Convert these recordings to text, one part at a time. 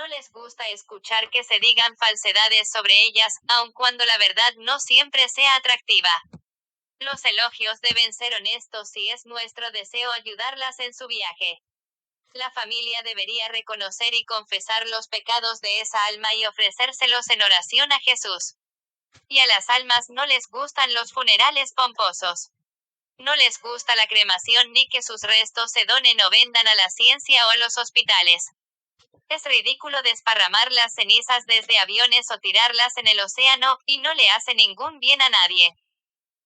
no les gusta escuchar que se digan falsedades sobre ellas, aun cuando la verdad no siempre sea atractiva. Los elogios deben ser honestos y es nuestro deseo ayudarlas en su viaje. La familia debería reconocer y confesar los pecados de esa alma y ofrecérselos en oración a Jesús. Y a las almas no les gustan los funerales pomposos. No les gusta la cremación ni que sus restos se donen o vendan a la ciencia o a los hospitales. Es ridículo desparramar las cenizas desde aviones o tirarlas en el océano, y no le hace ningún bien a nadie.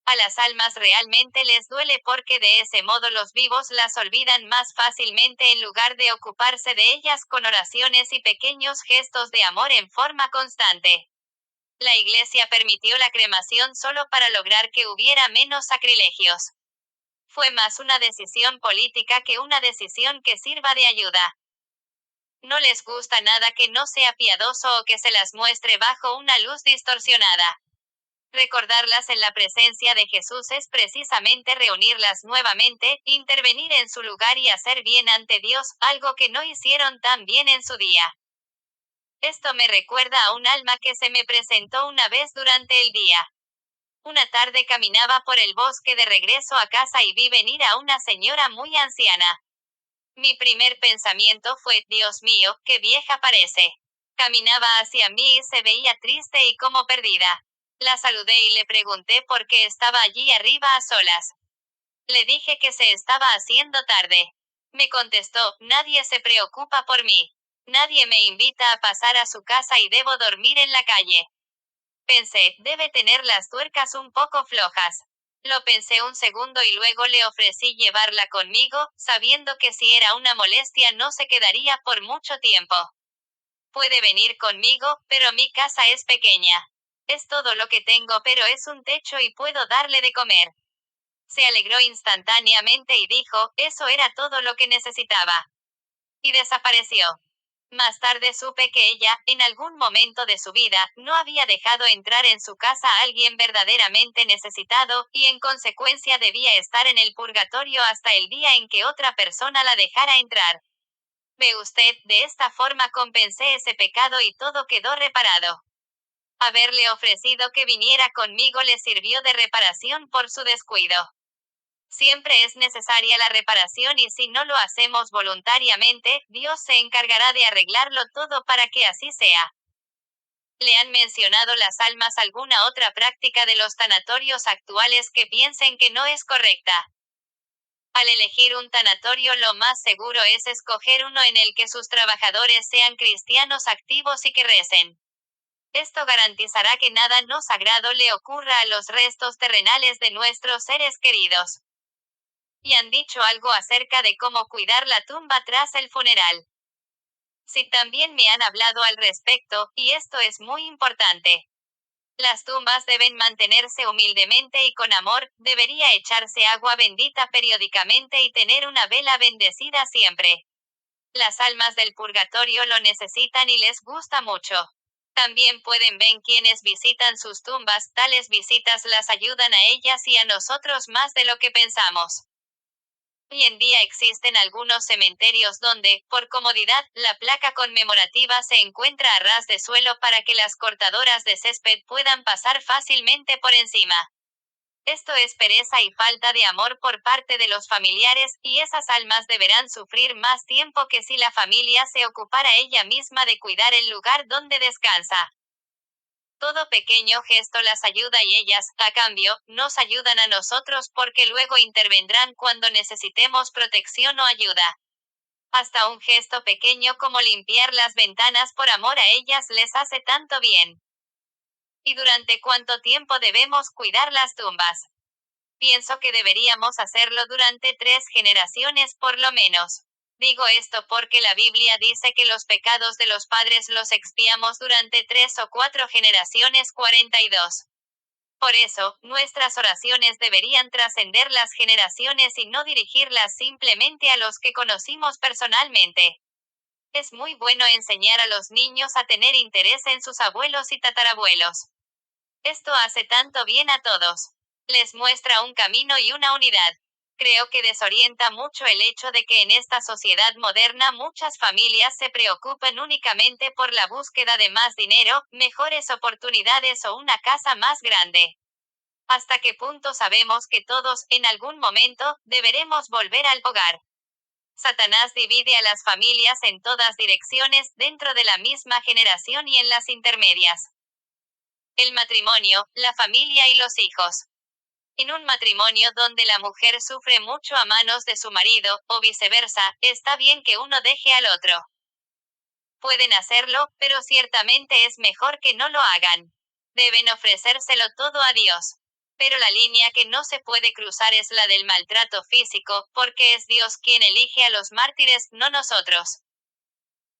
A las almas realmente les duele porque de ese modo los vivos las olvidan más fácilmente en lugar de ocuparse de ellas con oraciones y pequeños gestos de amor en forma constante. La Iglesia permitió la cremación solo para lograr que hubiera menos sacrilegios. Fue más una decisión política que una decisión que sirva de ayuda. No les gusta nada que no sea piadoso o que se las muestre bajo una luz distorsionada. Recordarlas en la presencia de Jesús es precisamente reunirlas nuevamente, intervenir en su lugar y hacer bien ante Dios, algo que no hicieron tan bien en su día. Esto me recuerda a un alma que se me presentó una vez durante el día. Una tarde caminaba por el bosque de regreso a casa y vi venir a una señora muy anciana. Mi primer pensamiento fue, Dios mío, qué vieja parece. Caminaba hacia mí y se veía triste y como perdida. La saludé y le pregunté por qué estaba allí arriba a solas. Le dije que se estaba haciendo tarde. Me contestó, nadie se preocupa por mí. Nadie me invita a pasar a su casa y debo dormir en la calle. Pensé, debe tener las tuercas un poco flojas. Lo pensé un segundo y luego le ofrecí llevarla conmigo, sabiendo que si era una molestia no se quedaría por mucho tiempo. Puede venir conmigo, pero mi casa es pequeña. Es todo lo que tengo, pero es un techo y puedo darle de comer. Se alegró instantáneamente y dijo, eso era todo lo que necesitaba. Y desapareció. Más tarde supe que ella, en algún momento de su vida, no había dejado entrar en su casa a alguien verdaderamente necesitado, y en consecuencia debía estar en el purgatorio hasta el día en que otra persona la dejara entrar. Ve usted, de esta forma compensé ese pecado y todo quedó reparado. Haberle ofrecido que viniera conmigo le sirvió de reparación por su descuido. Siempre es necesaria la reparación y si no lo hacemos voluntariamente, Dios se encargará de arreglarlo todo para que así sea. ¿Le han mencionado las almas alguna otra práctica de los tanatorios actuales que piensen que no es correcta? Al elegir un tanatorio lo más seguro es escoger uno en el que sus trabajadores sean cristianos activos y que recen. Esto garantizará que nada no sagrado le ocurra a los restos terrenales de nuestros seres queridos. Y han dicho algo acerca de cómo cuidar la tumba tras el funeral. Sí, también me han hablado al respecto, y esto es muy importante. Las tumbas deben mantenerse humildemente y con amor, debería echarse agua bendita periódicamente y tener una vela bendecida siempre. Las almas del purgatorio lo necesitan y les gusta mucho. También pueden ver quienes visitan sus tumbas, tales visitas las ayudan a ellas y a nosotros más de lo que pensamos. Hoy en día existen algunos cementerios donde, por comodidad, la placa conmemorativa se encuentra a ras de suelo para que las cortadoras de césped puedan pasar fácilmente por encima. Esto es pereza y falta de amor por parte de los familiares, y esas almas deberán sufrir más tiempo que si la familia se ocupara ella misma de cuidar el lugar donde descansa. Todo pequeño gesto las ayuda y ellas, a cambio, nos ayudan a nosotros porque luego intervendrán cuando necesitemos protección o ayuda. Hasta un gesto pequeño como limpiar las ventanas por amor a ellas les hace tanto bien. ¿Y durante cuánto tiempo debemos cuidar las tumbas? Pienso que deberíamos hacerlo durante 3 generaciones por lo menos. Digo esto porque la Biblia dice que los pecados de los padres los expiamos durante 3 o 4 generaciones 42. Por eso, nuestras oraciones deberían trascender las generaciones y no dirigirlas simplemente a los que conocimos personalmente. Es muy bueno enseñar a los niños a tener interés en sus abuelos y tatarabuelos. Esto hace tanto bien a todos. Les muestra un camino y una unidad. Creo que desorienta mucho el hecho de que en esta sociedad moderna muchas familias se preocupan únicamente por la búsqueda de más dinero, mejores oportunidades o una casa más grande. ¿Hasta qué punto sabemos que todos, en algún momento, deberemos volver al hogar? Satanás divide a las familias en todas direcciones, dentro de la misma generación y en las intermedias. El matrimonio, la familia y los hijos. En un matrimonio donde la mujer sufre mucho a manos de su marido, o viceversa, está bien que uno deje al otro. Pueden hacerlo, pero ciertamente es mejor que no lo hagan. Deben ofrecérselo todo a Dios. Pero la línea que no se puede cruzar es la del maltrato físico, porque es Dios quien elige a los mártires, no nosotros.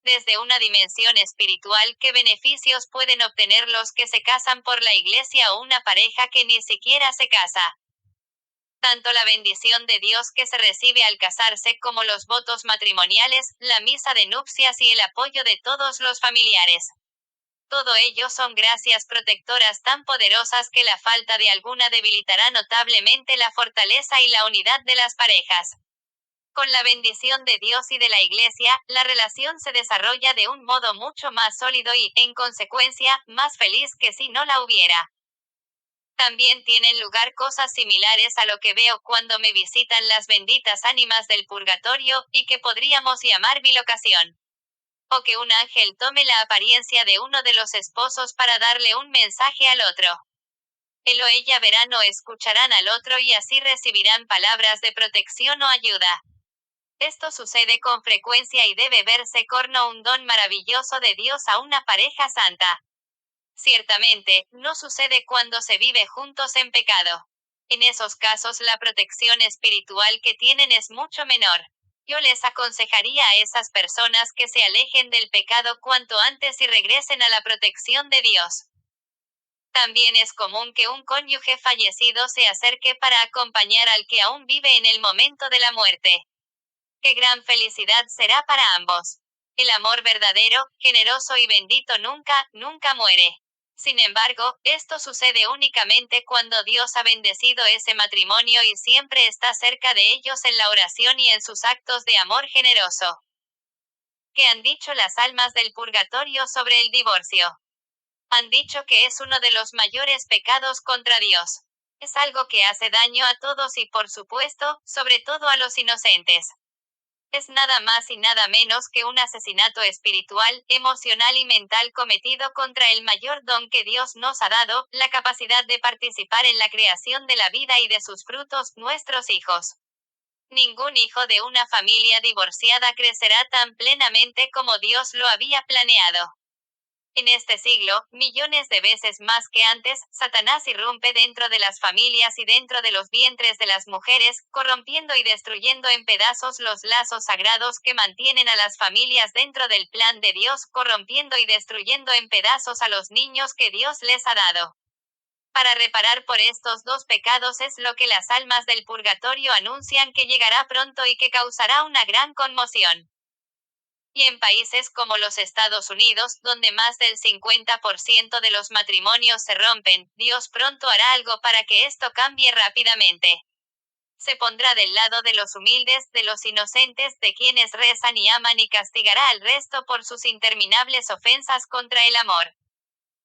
Desde una dimensión espiritual, ¿qué beneficios pueden obtener los que se casan por la iglesia o una pareja que ni siquiera se casa? Tanto la bendición de Dios que se recibe al casarse como los votos matrimoniales, la misa de nupcias y el apoyo de todos los familiares. Todo ello son gracias protectoras tan poderosas que la falta de alguna debilitará notablemente la fortaleza y la unidad de las parejas. Con la bendición de Dios y de la Iglesia, la relación se desarrolla de un modo mucho más sólido y, en consecuencia, más feliz que si no la hubiera. También tienen lugar cosas similares a lo que veo cuando me visitan las benditas ánimas del purgatorio, y que podríamos llamar bilocación. O que un ángel tome la apariencia de uno de los esposos para darle un mensaje al otro. Él o ella verán o escucharán al otro y así recibirán palabras de protección o ayuda. Esto sucede con frecuencia y debe verse como un don maravilloso de Dios a una pareja santa. Ciertamente, no sucede cuando se vive juntos en pecado. En esos casos la protección espiritual que tienen es mucho menor. Yo les aconsejaría a esas personas que se alejen del pecado cuanto antes y regresen a la protección de Dios. También es común que un cónyuge fallecido se acerque para acompañar al que aún vive en el momento de la muerte. ¡Qué gran felicidad será para ambos! El amor verdadero, generoso y bendito nunca, nunca muere. Sin embargo, esto sucede únicamente cuando Dios ha bendecido ese matrimonio y siempre está cerca de ellos en la oración y en sus actos de amor generoso. ¿Qué han dicho las almas del purgatorio sobre el divorcio? Han dicho que es uno de los mayores pecados contra Dios. Es algo que hace daño a todos y, por supuesto, sobre todo a los inocentes. Es nada más y nada menos que un asesinato espiritual, emocional y mental cometido contra el mayor don que Dios nos ha dado, la capacidad de participar en la creación de la vida y de sus frutos, nuestros hijos. Ningún hijo de una familia divorciada crecerá tan plenamente como Dios lo había planeado. En este siglo, millones de veces más que antes, Satanás irrumpe dentro de las familias y dentro de los vientres de las mujeres, corrompiendo y destruyendo en pedazos los lazos sagrados que mantienen a las familias dentro del plan de Dios, corrompiendo y destruyendo en pedazos a los niños que Dios les ha dado. Para reparar por estos dos pecados es lo que las almas del purgatorio anuncian que llegará pronto y que causará una gran conmoción. Y en países como los Estados Unidos, donde más del 50% de los matrimonios se rompen, Dios pronto hará algo para que esto cambie rápidamente. Se pondrá del lado de los humildes, de los inocentes, de quienes rezan y aman y castigará al resto por sus interminables ofensas contra el amor.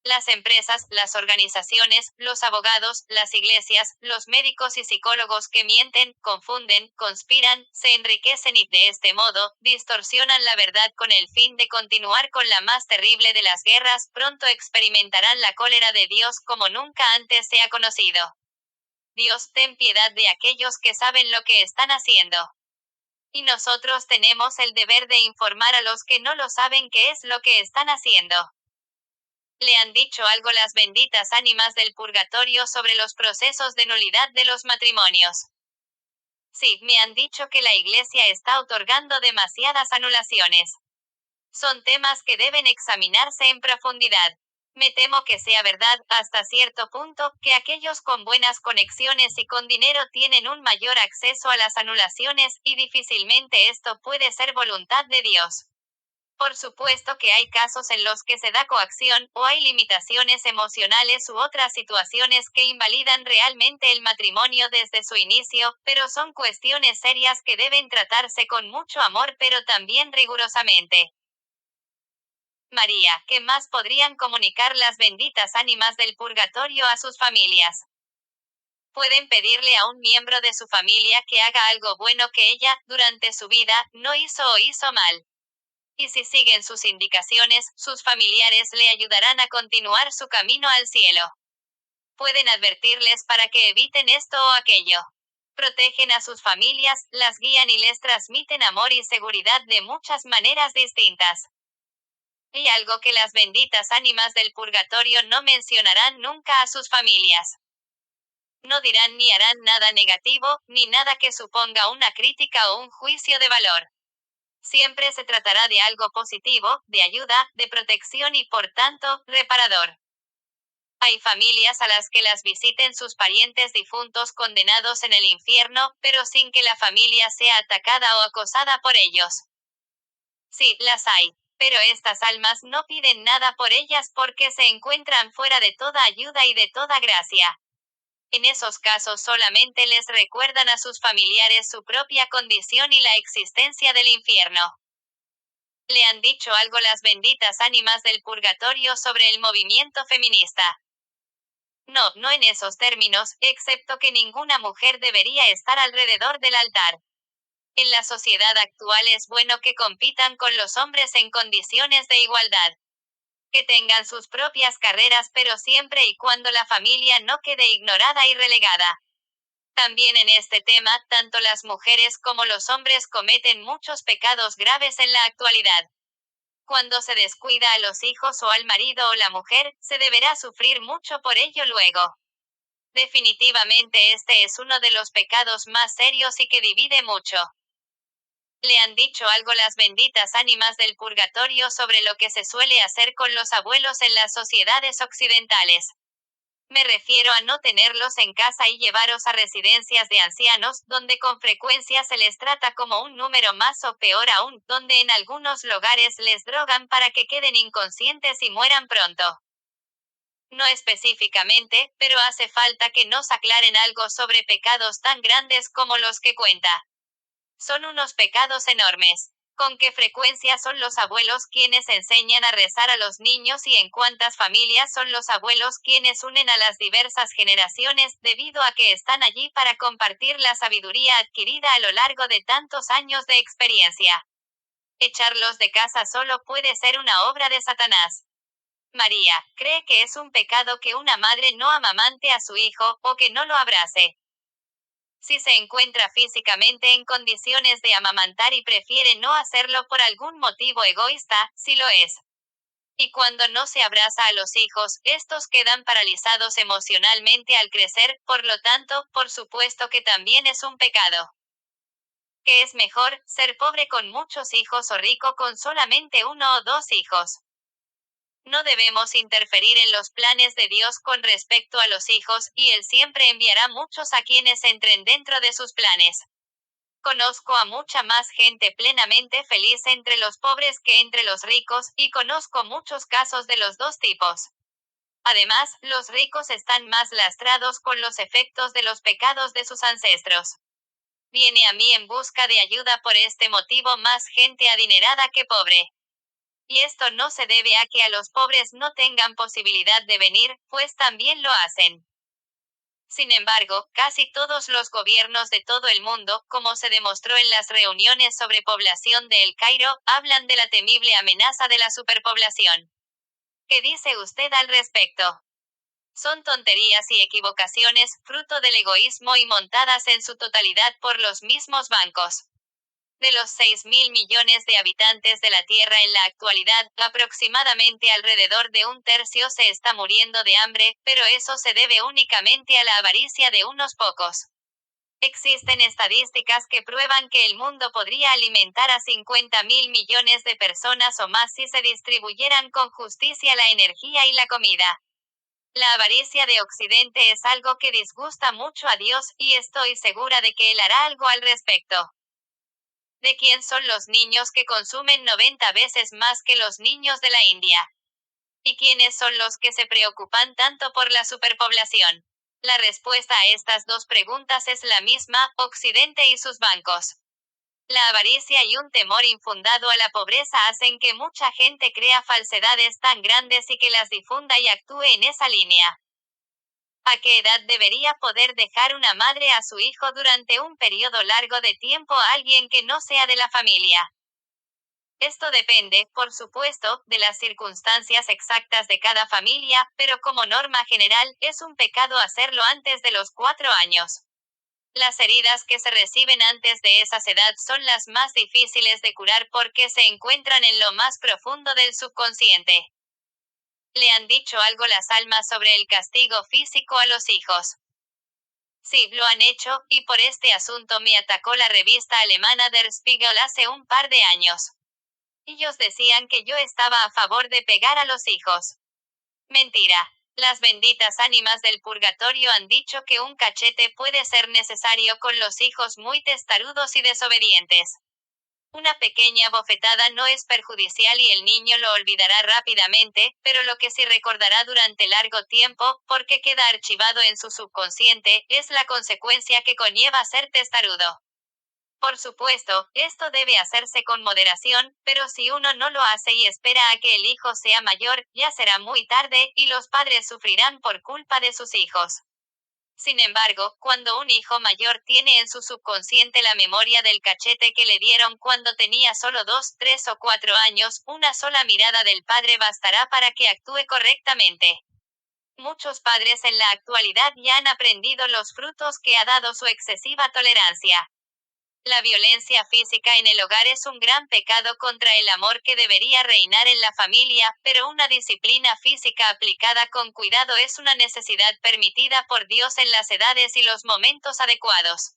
Las empresas, las organizaciones, los abogados, las iglesias, los médicos y psicólogos que mienten, confunden, conspiran, se enriquecen y, de este modo, distorsionan la verdad con el fin de continuar con la más terrible de las guerras, pronto experimentarán la cólera de Dios como nunca antes se ha conocido. Dios, ten piedad de aquellos que saben lo que están haciendo. Y nosotros tenemos el deber de informar a los que no lo saben qué es lo que están haciendo. ¿Le han dicho algo las benditas ánimas del purgatorio sobre los procesos de nulidad de los matrimonios? Sí, me han dicho que la Iglesia está otorgando demasiadas anulaciones. Son temas que deben examinarse en profundidad. Me temo que sea verdad, hasta cierto punto, que aquellos con buenas conexiones y con dinero tienen un mayor acceso a las anulaciones, y difícilmente esto puede ser voluntad de Dios. Por supuesto que hay casos en los que se da coacción, o hay limitaciones emocionales u otras situaciones que invalidan realmente el matrimonio desde su inicio, pero son cuestiones serias que deben tratarse con mucho amor pero también rigurosamente. María, ¿qué más podrían comunicar las benditas ánimas del purgatorio a sus familias? Pueden pedirle a un miembro de su familia que haga algo bueno que ella, durante su vida, no hizo o hizo mal. Y si siguen sus indicaciones, sus familiares le ayudarán a continuar su camino al cielo. Pueden advertirles para que eviten esto o aquello. Protegen a sus familias, las guían y les transmiten amor y seguridad de muchas maneras distintas. Y algo que las benditas ánimas del purgatorio no mencionarán nunca a sus familias. No dirán ni harán nada negativo, ni nada que suponga una crítica o un juicio de valor. Siempre se tratará de algo positivo, de ayuda, de protección y por tanto, reparador. Hay familias a las que las visiten sus parientes difuntos condenados en el infierno, pero sin que la familia sea atacada o acosada por ellos. Sí, las hay. Pero estas almas no piden nada por ellas porque se encuentran fuera de toda ayuda y de toda gracia. En esos casos solamente les recuerdan a sus familiares su propia condición y la existencia del infierno. ¿Le han dicho algo las benditas ánimas del purgatorio sobre el movimiento feminista? No, no en esos términos, excepto que ninguna mujer debería estar alrededor del altar. En la sociedad actual es bueno que compitan con los hombres en condiciones de igualdad. Que tengan sus propias carreras pero siempre y cuando la familia no quede ignorada y relegada. También en este tema, tanto las mujeres como los hombres cometen muchos pecados graves en la actualidad. Cuando se descuida a los hijos o al marido o la mujer, se deberá sufrir mucho por ello luego. Definitivamente este es uno de los pecados más serios y que divide mucho. ¿Le han dicho algo las benditas ánimas del purgatorio sobre lo que se suele hacer con los abuelos en las sociedades occidentales? Me refiero a no tenerlos en casa y llevaros a residencias de ancianos, donde con frecuencia se les trata como un número más o peor aún, donde en algunos lugares les drogan para que queden inconscientes y mueran pronto. No específicamente, pero hace falta que nos aclaren algo sobre pecados tan grandes como los que cuenta. Son unos pecados enormes. ¿Con qué frecuencia son los abuelos quienes enseñan a rezar a los niños y en cuántas familias son los abuelos quienes unen a las diversas generaciones, debido a que están allí para compartir la sabiduría adquirida a lo largo de tantos años de experiencia? Echarlos de casa solo puede ser una obra de Satanás. María, ¿cree que es un pecado que una madre no amamante a su hijo, o que no lo abrace? Si se encuentra físicamente en condiciones de amamantar y prefiere no hacerlo por algún motivo egoísta, sí lo es. Y cuando no se abraza a los hijos, estos quedan paralizados emocionalmente al crecer, por lo tanto, por supuesto que también es un pecado. ¿Qué es mejor, ser pobre con muchos hijos o rico con solamente uno o dos hijos? No debemos interferir en los planes de Dios con respecto a los hijos, y Él siempre enviará muchos a quienes entren dentro de sus planes. Conozco a mucha más gente plenamente feliz entre los pobres que entre los ricos, y conozco muchos casos de los dos tipos. Además, los ricos están más lastrados con los efectos de los pecados de sus ancestros. Viene a mí en busca de ayuda por este motivo más gente adinerada que pobre. Y esto no se debe a que a los pobres no tengan posibilidad de venir, pues también lo hacen. Sin embargo, casi todos los gobiernos de todo el mundo, como se demostró en las reuniones sobre población de El Cairo, hablan de la temible amenaza de la superpoblación. ¿Qué dice usted al respecto? Son tonterías y equivocaciones, fruto del egoísmo y montadas en su totalidad por los mismos bancos. De los 6.000 millones de habitantes de la Tierra en la actualidad, aproximadamente alrededor de un tercio se está muriendo de hambre, pero eso se debe únicamente a la avaricia de unos pocos. Existen estadísticas que prueban que el mundo podría alimentar a 50.000 millones de personas o más si se distribuyeran con justicia la energía y la comida. La avaricia de Occidente es algo que disgusta mucho a Dios, y estoy segura de que Él hará algo al respecto. ¿De quién son los niños que consumen 90 veces más que los niños de la India? ¿Y quiénes son los que se preocupan tanto por la superpoblación? La respuesta a estas dos preguntas es la misma: Occidente y sus bancos. La avaricia y un temor infundado a la pobreza hacen que mucha gente crea falsedades tan grandes y que las difunda y actúe en esa línea. ¿A qué edad debería poder dejar una madre a su hijo durante un periodo largo de tiempo a alguien que no sea de la familia? Esto depende, por supuesto, de las circunstancias exactas de cada familia, pero como norma general, es un pecado hacerlo antes de los 4 años. Las heridas que se reciben antes de esa edad son las más difíciles de curar porque se encuentran en lo más profundo del subconsciente. ¿Le han dicho algo las almas sobre el castigo físico a los hijos? Sí, lo han hecho, y por este asunto me atacó la revista alemana Der Spiegel hace un par de años. Ellos decían que yo estaba a favor de pegar a los hijos. Mentira. Las benditas ánimas del purgatorio han dicho que un cachete puede ser necesario con los hijos muy testarudos y desobedientes. Una pequeña bofetada no es perjudicial y el niño lo olvidará rápidamente, pero lo que sí recordará durante largo tiempo, porque queda archivado en su subconsciente, es la consecuencia que conlleva ser testarudo. Por supuesto, esto debe hacerse con moderación, pero si uno no lo hace y espera a que el hijo sea mayor, ya será muy tarde, y los padres sufrirán por culpa de sus hijos. Sin embargo, cuando un hijo mayor tiene en su subconsciente la memoria del cachete que le dieron cuando tenía solo 2, 3 o 4 años, una sola mirada del padre bastará para que actúe correctamente. Muchos padres en la actualidad ya han aprendido los frutos que ha dado su excesiva tolerancia. La violencia física en el hogar es un gran pecado contra el amor que debería reinar en la familia, pero una disciplina física aplicada con cuidado es una necesidad permitida por Dios en las edades y los momentos adecuados.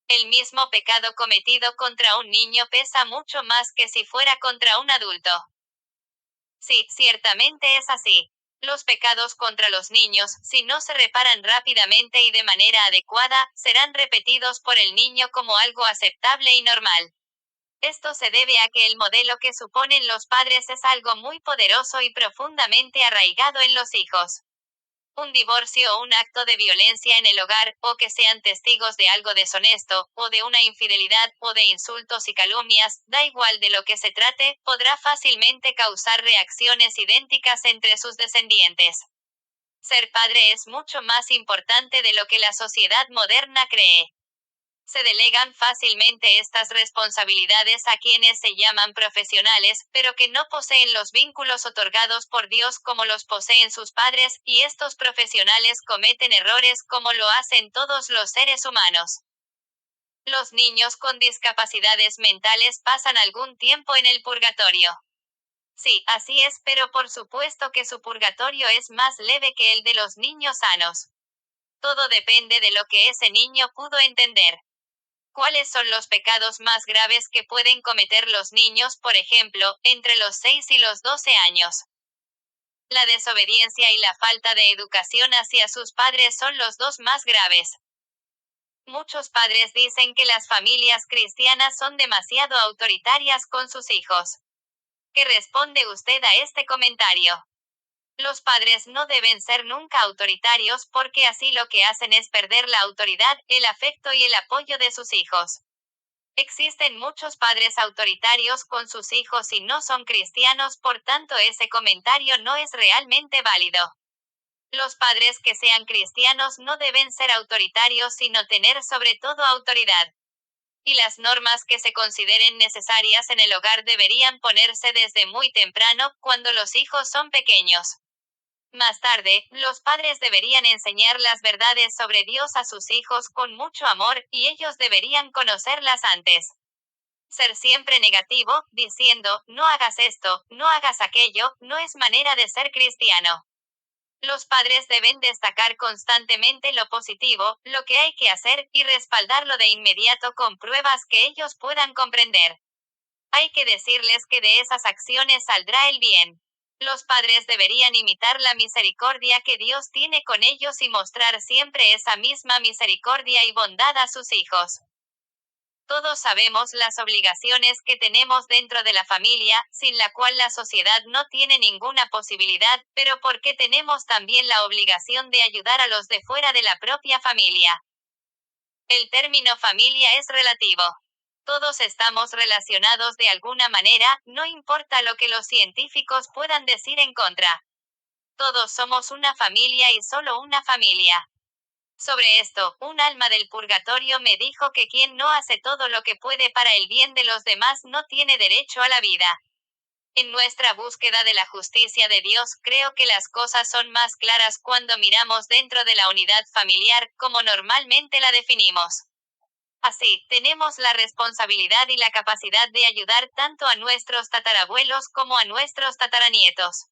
El mismo pecado cometido contra un niño pesa mucho más que si fuera contra un adulto. Sí, ciertamente es así. Los pecados contra los niños, si no se reparan rápidamente y de manera adecuada, serán repetidos por el niño como algo aceptable y normal. Esto se debe a que el modelo que suponen los padres es algo muy poderoso y profundamente arraigado en los hijos. Un divorcio o un acto de violencia en el hogar, o que sean testigos de algo deshonesto, o de una infidelidad, o de insultos y calumnias, da igual de lo que se trate, podrá fácilmente causar reacciones idénticas entre sus descendientes. Ser padre es mucho más importante de lo que la sociedad moderna cree. Se delegan fácilmente estas responsabilidades a quienes se llaman profesionales, pero que no poseen los vínculos otorgados por Dios como los poseen sus padres, y estos profesionales cometen errores como lo hacen todos los seres humanos. Los niños con discapacidades mentales pasan algún tiempo en el purgatorio. Sí, así es, pero por supuesto que su purgatorio es más leve que el de los niños sanos. Todo depende de lo que ese niño pudo entender. ¿Cuáles son los pecados más graves que pueden cometer los niños, por ejemplo, entre los 6 y los 12 años? La desobediencia y la falta de educación hacia sus padres son los dos más graves. Muchos padres dicen que las familias cristianas son demasiado autoritarias con sus hijos. ¿Qué responde usted a este comentario? Los padres no deben ser nunca autoritarios porque así lo que hacen es perder la autoridad, el afecto y el apoyo de sus hijos. Existen muchos padres autoritarios con sus hijos y no son cristianos, por tanto ese comentario no es realmente válido. Los padres que sean cristianos no deben ser autoritarios sino tener sobre todo autoridad. Y las normas que se consideren necesarias en el hogar deberían ponerse desde muy temprano, cuando los hijos son pequeños. Más tarde, los padres deberían enseñar las verdades sobre Dios a sus hijos con mucho amor, y ellos deberían conocerlas antes. Ser siempre negativo, diciendo, no hagas esto, no hagas aquello, no es manera de ser cristiano. Los padres deben destacar constantemente lo positivo, lo que hay que hacer, y respaldarlo de inmediato con pruebas que ellos puedan comprender. Hay que decirles que de esas acciones saldrá el bien. Los padres deberían imitar la misericordia que Dios tiene con ellos y mostrar siempre esa misma misericordia y bondad a sus hijos. Todos sabemos las obligaciones que tenemos dentro de la familia, sin la cual la sociedad no tiene ninguna posibilidad, pero porque tenemos también la obligación de ayudar a los de fuera de la propia familia. El término familia es relativo. Todos estamos relacionados de alguna manera, no importa lo que los científicos puedan decir en contra. Todos somos una familia y solo una familia. Sobre esto, un alma del purgatorio me dijo que quien no hace todo lo que puede para el bien de los demás no tiene derecho a la vida. En nuestra búsqueda de la justicia de Dios, creo que las cosas son más claras cuando miramos dentro de la unidad familiar, como normalmente la definimos. Así, tenemos la responsabilidad y la capacidad de ayudar tanto a nuestros tatarabuelos como a nuestros tataranietos.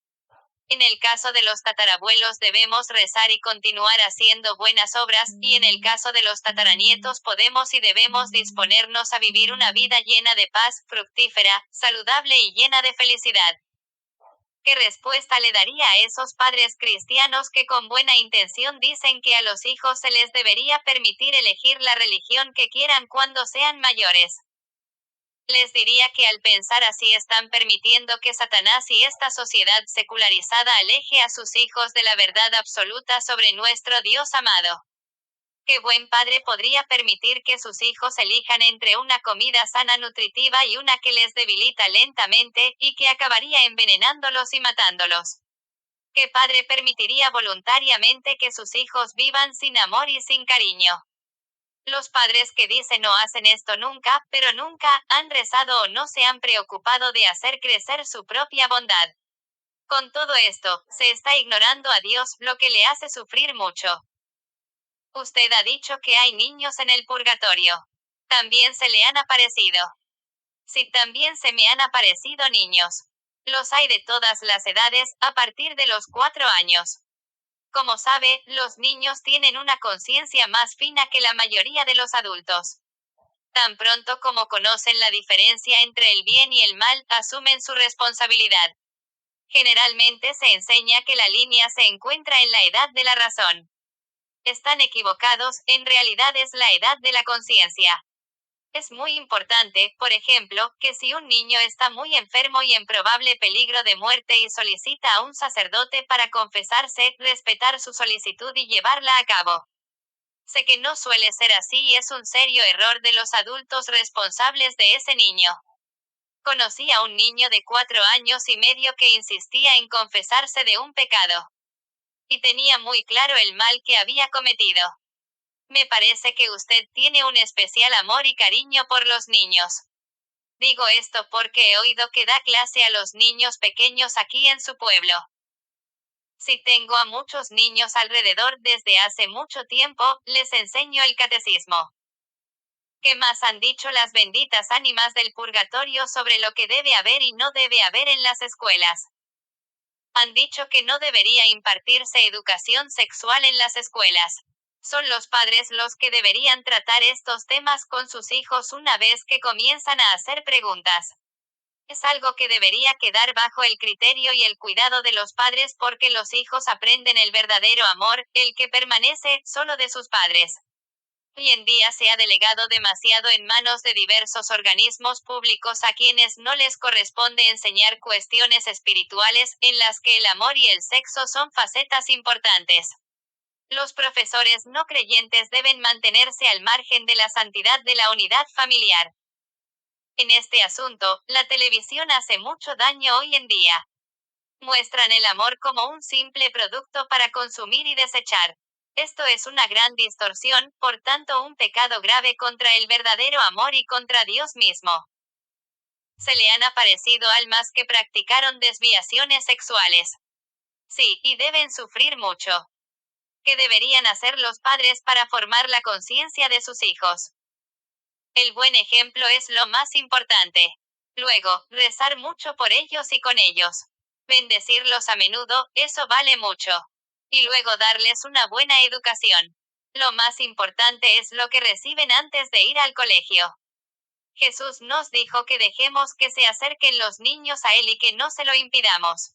En el caso de los tatarabuelos debemos rezar y continuar haciendo buenas obras, y en el caso de los tataranietos podemos y debemos disponernos a vivir una vida llena de paz, fructífera, saludable y llena de felicidad. ¿Qué respuesta le daría a esos padres cristianos que con buena intención dicen que a los hijos se les debería permitir elegir la religión que quieran cuando sean mayores? Les diría que al pensar así están permitiendo que Satanás y esta sociedad secularizada aleje a sus hijos de la verdad absoluta sobre nuestro Dios amado. ¿Qué buen padre podría permitir que sus hijos elijan entre una comida sana nutritiva y una que les debilita lentamente, y que acabaría envenenándolos y matándolos? ¿Qué padre permitiría voluntariamente que sus hijos vivan sin amor y sin cariño? Los padres que dicen no hacen esto nunca, pero nunca han rezado o no se han preocupado de hacer crecer su propia bondad. Con todo esto, se está ignorando a Dios, lo que le hace sufrir mucho. Usted ha dicho que hay niños en el purgatorio. También se le han aparecido. Sí, también se me han aparecido niños. Los hay de todas las edades, a partir de los 4 años. Como sabe, los niños tienen una conciencia más fina que la mayoría de los adultos. Tan pronto como conocen la diferencia entre el bien y el mal, asumen su responsabilidad. Generalmente se enseña que la línea se encuentra en la edad de la razón. Están equivocados, en realidad es la edad de la conciencia. Es muy importante, por ejemplo, que si un niño está muy enfermo y en probable peligro de muerte y solicita a un sacerdote para confesarse, respetar su solicitud y llevarla a cabo. Sé que no suele ser así y es un serio error de los adultos responsables de ese niño. Conocí a un niño de 4 años y medio que insistía en confesarse de un pecado. Y tenía muy claro el mal que había cometido. Me parece que usted tiene un especial amor y cariño por los niños. Digo esto porque he oído que da clase a los niños pequeños aquí en su pueblo. Si tengo a muchos niños alrededor desde hace mucho tiempo, les enseño el catecismo. ¿Qué más han dicho las benditas ánimas del purgatorio sobre lo que debe haber y no debe haber en las escuelas? Han dicho que no debería impartirse educación sexual en las escuelas. Son los padres los que deberían tratar estos temas con sus hijos una vez que comienzan a hacer preguntas. Es algo que debería quedar bajo el criterio y el cuidado de los padres porque los hijos aprenden el verdadero amor, el que permanece solo de sus padres. Hoy en día se ha delegado demasiado en manos de diversos organismos públicos a quienes no les corresponde enseñar cuestiones espirituales, en las que el amor y el sexo son facetas importantes. Los profesores no creyentes deben mantenerse al margen de la santidad de la unidad familiar. En este asunto, la televisión hace mucho daño hoy en día. Muestran el amor como un simple producto para consumir y desechar. Esto es una gran distorsión, por tanto un pecado grave contra el verdadero amor y contra Dios mismo. Se le han aparecido almas que practicaron desviaciones sexuales. Sí, y deben sufrir mucho. ¿Qué deberían hacer los padres para formar la conciencia de sus hijos? El buen ejemplo es lo más importante. Luego, rezar mucho por ellos y con ellos. Bendecirlos a menudo, eso vale mucho. Y luego darles una buena educación. Lo más importante es lo que reciben antes de ir al colegio. Jesús nos dijo que dejemos que se acerquen los niños a Él y que no se lo impidamos.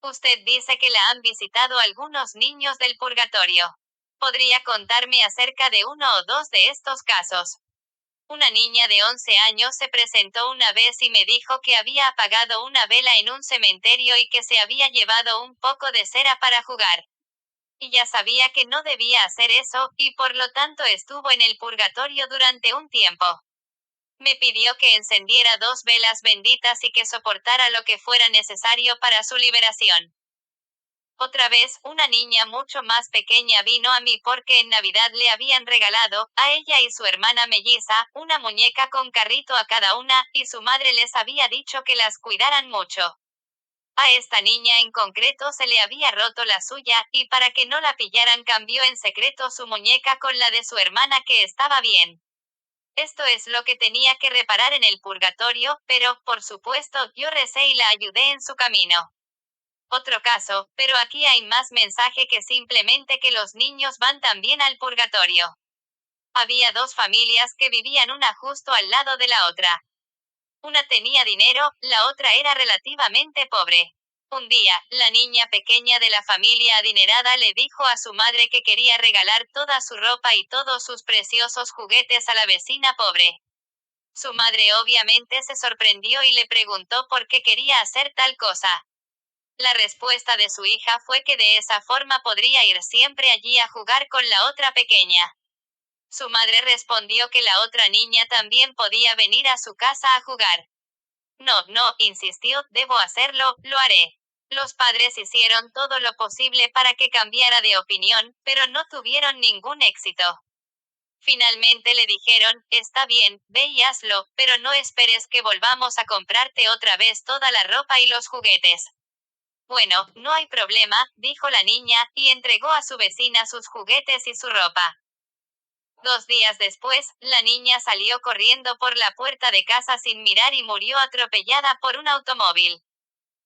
Usted dice que la han visitado algunos niños del purgatorio. ¿Podría contarme acerca de uno o dos de estos casos? Una niña de 11 años se presentó una vez y me dijo que había apagado una vela en un cementerio y que se había llevado un poco de cera para jugar. Y ya sabía que no debía hacer eso, y por lo tanto estuvo en el purgatorio durante un tiempo. Me pidió que encendiera 2 velas benditas y que soportara lo que fuera necesario para su liberación. Otra vez, una niña mucho más pequeña vino a mí porque en Navidad le habían regalado, a ella y su hermana melliza, una muñeca con carrito a cada una, y su madre les había dicho que las cuidaran mucho. A esta niña en concreto se le había roto la suya, y para que no la pillaran cambió en secreto su muñeca con la de su hermana que estaba bien. Esto es lo que tenía que reparar en el purgatorio, pero, por supuesto, yo recé y la ayudé en su camino. Otro caso, pero aquí hay más mensaje que simplemente que los niños van también al purgatorio. Había 2 familias que vivían una justo al lado de la otra. Una tenía dinero, la otra era relativamente pobre. Un día, la niña pequeña de la familia adinerada le dijo a su madre que quería regalar toda su ropa y todos sus preciosos juguetes a la vecina pobre. Su madre obviamente se sorprendió y le preguntó por qué quería hacer tal cosa. La respuesta de su hija fue que de esa forma podría ir siempre allí a jugar con la otra pequeña. Su madre respondió que la otra niña también podía venir a su casa a jugar. No, no, insistió, debo hacerlo, lo haré. Los padres hicieron todo lo posible para que cambiara de opinión, pero no tuvieron ningún éxito. Finalmente le dijeron, está bien, ve y hazlo, pero no esperes que volvamos a comprarte otra vez toda la ropa y los juguetes. Bueno, no hay problema, dijo la niña, y entregó a su vecina sus juguetes y su ropa. 2 días después, la niña salió corriendo por la puerta de casa sin mirar y murió atropellada por un automóvil.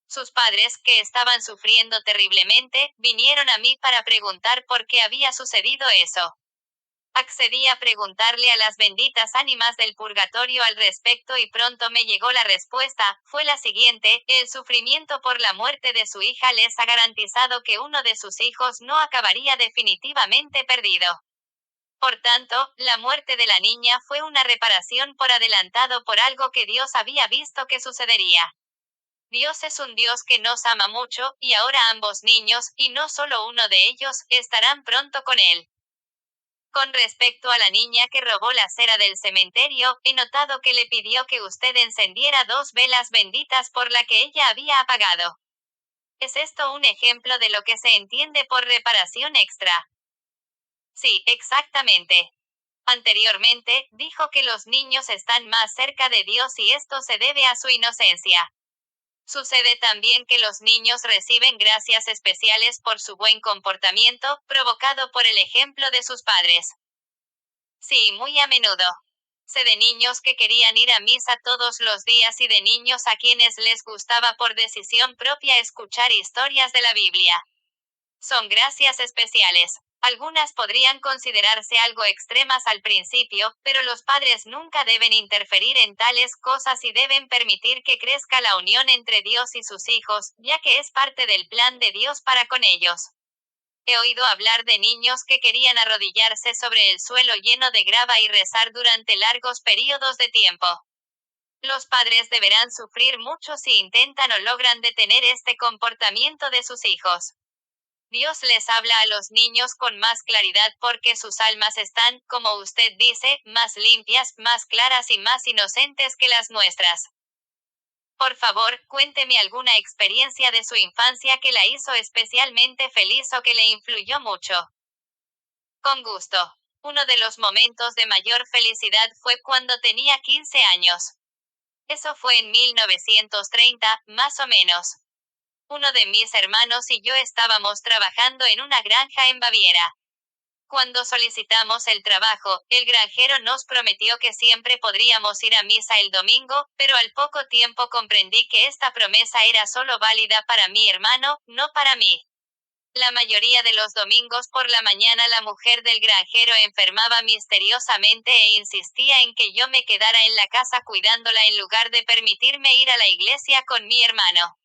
Sus padres, que estaban sufriendo terriblemente, vinieron a mí para preguntar por qué había sucedido eso. Accedí a preguntarle a las benditas ánimas del purgatorio al respecto y pronto me llegó la respuesta, fue la siguiente: el sufrimiento por la muerte de su hija les ha garantizado que uno de sus hijos no acabaría definitivamente perdido. Por tanto, la muerte de la niña fue una reparación por adelantado por algo que Dios había visto que sucedería. Dios es un Dios que nos ama mucho, y ahora ambos niños, y no solo uno de ellos, estarán pronto con Él. Con respecto a la niña que robó la cera del cementerio, he notado que le pidió que usted encendiera 2 velas benditas por la que ella había apagado. ¿Es esto un ejemplo de lo que se entiende por reparación extra? Sí, exactamente. Anteriormente, dijo que los niños están más cerca de Dios y esto se debe a su inocencia. Sucede también que los niños reciben gracias especiales por su buen comportamiento, provocado por el ejemplo de sus padres. Sí, muy a menudo. Sé de niños que querían ir a misa todos los días y de niños a quienes les gustaba por decisión propia escuchar historias de la Biblia. Son gracias especiales. Algunas podrían considerarse algo extremas al principio, pero los padres nunca deben interferir en tales cosas y deben permitir que crezca la unión entre Dios y sus hijos, ya que es parte del plan de Dios para con ellos. He oído hablar de niños que querían arrodillarse sobre el suelo lleno de grava y rezar durante largos periodos de tiempo. Los padres deberán sufrir mucho si intentan o logran detener este comportamiento de sus hijos. Dios les habla a los niños con más claridad porque sus almas están, como usted dice, más limpias, más claras y más inocentes que las nuestras. Por favor, cuénteme alguna experiencia de su infancia que la hizo especialmente feliz o que le influyó mucho. Con gusto. Uno de los momentos de mayor felicidad fue cuando tenía 15 años. Eso fue en 1930, más o menos. Uno de mis hermanos y yo estábamos trabajando en una granja en Baviera. Cuando solicitamos el trabajo, el granjero nos prometió que siempre podríamos ir a misa el domingo, pero al poco tiempo comprendí que esta promesa era solo válida para mi hermano, no para mí. La mayoría de los domingos por la mañana la mujer del granjero enfermaba misteriosamente e insistía en que yo me quedara en la casa cuidándola en lugar de permitirme ir a la iglesia con mi hermano.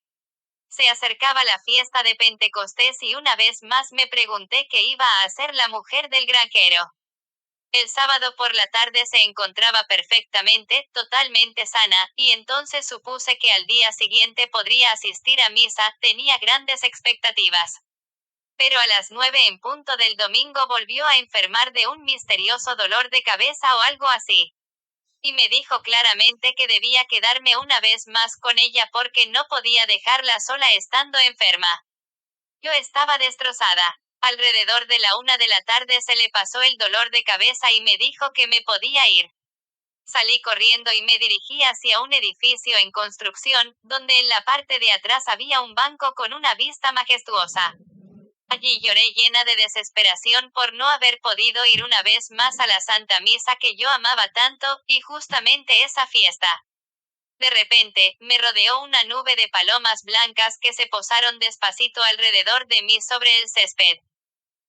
Se acercaba la fiesta de Pentecostés y una vez más me pregunté qué iba a hacer la mujer del granjero. El sábado por la tarde se encontraba perfectamente, totalmente sana, y entonces supuse que al día siguiente podría asistir a misa, tenía grandes expectativas. Pero a las 9 en punto del domingo volvió a enfermar de un misterioso dolor de cabeza o algo así. Y me dijo claramente que debía quedarme una vez más con ella porque no podía dejarla sola estando enferma. Yo estaba destrozada. Alrededor de la 1 de la tarde se le pasó el dolor de cabeza y me dijo que me podía ir. Salí corriendo y me dirigí hacia un edificio en construcción, donde en la parte de atrás había un banco con una vista majestuosa. Allí lloré llena de desesperación por no haber podido ir una vez más a la Santa Misa que yo amaba tanto, y justamente esa fiesta. De repente, me rodeó una nube de palomas blancas que se posaron despacito alrededor de mí sobre el césped.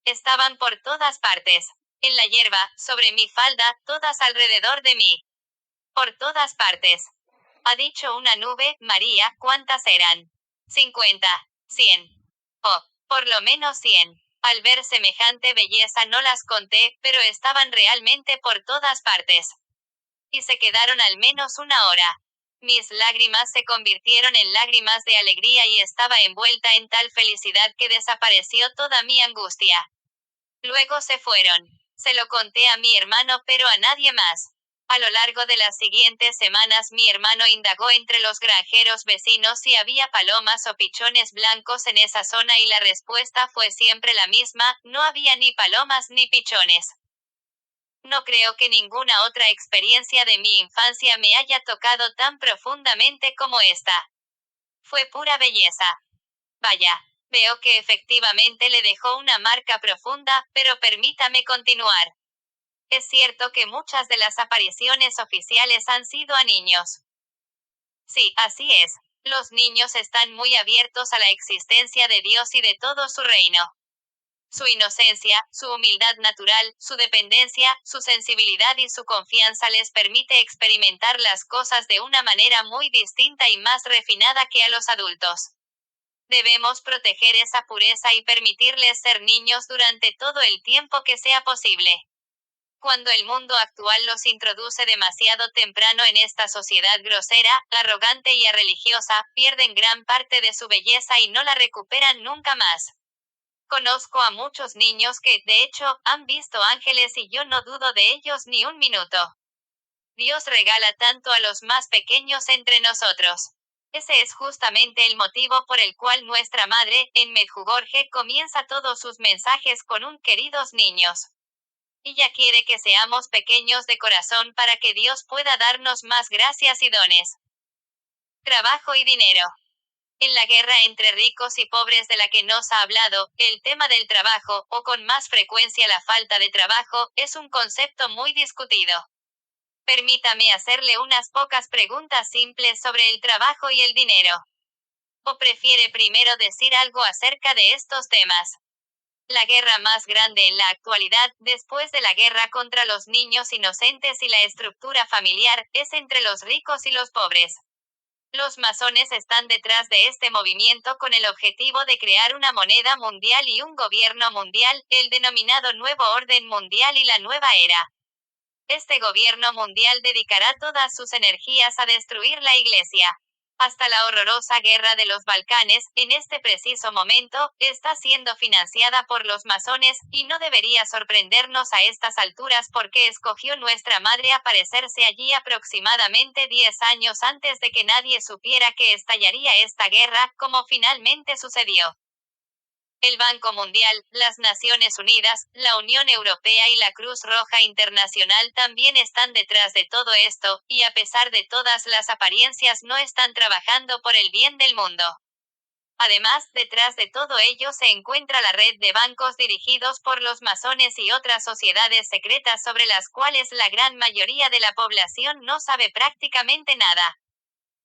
Estaban por todas partes. En la hierba, sobre mi falda, todas alrededor de mí. Por todas partes. Ha dicho una nube, María, ¿cuántas eran? 50. 100. Oh, por lo menos 100. Al ver semejante belleza no las conté, pero estaban realmente por todas partes. Y se quedaron al menos una hora. Mis lágrimas se convirtieron en lágrimas de alegría y estaba envuelta en tal felicidad que desapareció toda mi angustia. Luego se fueron. Se lo conté a mi hermano pero a nadie más. A lo largo de las siguientes semanas mi hermano indagó entre los granjeros vecinos si había palomas o pichones blancos en esa zona y la respuesta fue siempre la misma, no había ni palomas ni pichones. No creo que ninguna otra experiencia de mi infancia me haya tocado tan profundamente como esta. Fue pura belleza. Vaya, veo que efectivamente le dejó una marca profunda, pero permítame continuar. Es cierto que muchas de las apariciones oficiales han sido a niños. Sí, así es. Los niños están muy abiertos a la existencia de Dios y de todo su reino. Su inocencia, su humildad natural, su dependencia, su sensibilidad y su confianza les permite experimentar las cosas de una manera muy distinta y más refinada que a los adultos. Debemos proteger esa pureza y permitirles ser niños durante todo el tiempo que sea posible. Cuando el mundo actual los introduce demasiado temprano en esta sociedad grosera, arrogante y religiosa, pierden gran parte de su belleza y no la recuperan nunca más. Conozco a muchos niños que, de hecho, han visto ángeles y yo no dudo de ellos ni un minuto. Dios regala tanto a los más pequeños entre nosotros. Ese es justamente el motivo por el cual nuestra madre, en Medjugorje, comienza todos sus mensajes con un queridos niños. Ella quiere que seamos pequeños de corazón para que Dios pueda darnos más gracias y dones. Trabajo y dinero. En la guerra entre ricos y pobres de la que nos ha hablado, el tema del trabajo, o con más frecuencia la falta de trabajo, es un concepto muy discutido. Permítame hacerle unas pocas preguntas simples sobre el trabajo y el dinero. ¿O prefiere primero decir algo acerca de estos temas? La guerra más grande en la actualidad, después de la guerra contra los niños inocentes y la estructura familiar, es entre los ricos y los pobres. Los masones están detrás de este movimiento con el objetivo de crear una moneda mundial y un gobierno mundial, el denominado Nuevo Orden Mundial y la Nueva Era. Este gobierno mundial dedicará todas sus energías a destruir la Iglesia. Hasta la horrorosa guerra de los Balcanes, en este preciso momento, está siendo financiada por los masones, y no debería sorprendernos a estas alturas porque escogió nuestra madre aparecerse allí aproximadamente 10 años antes de que nadie supiera que estallaría esta guerra, como finalmente sucedió. El Banco Mundial, las Naciones Unidas, la Unión Europea y la Cruz Roja Internacional también están detrás de todo esto, y a pesar de todas las apariencias no están trabajando por el bien del mundo. Además, detrás de todo ello se encuentra la red de bancos dirigidos por los masones y otras sociedades secretas sobre las cuales la gran mayoría de la población no sabe prácticamente nada.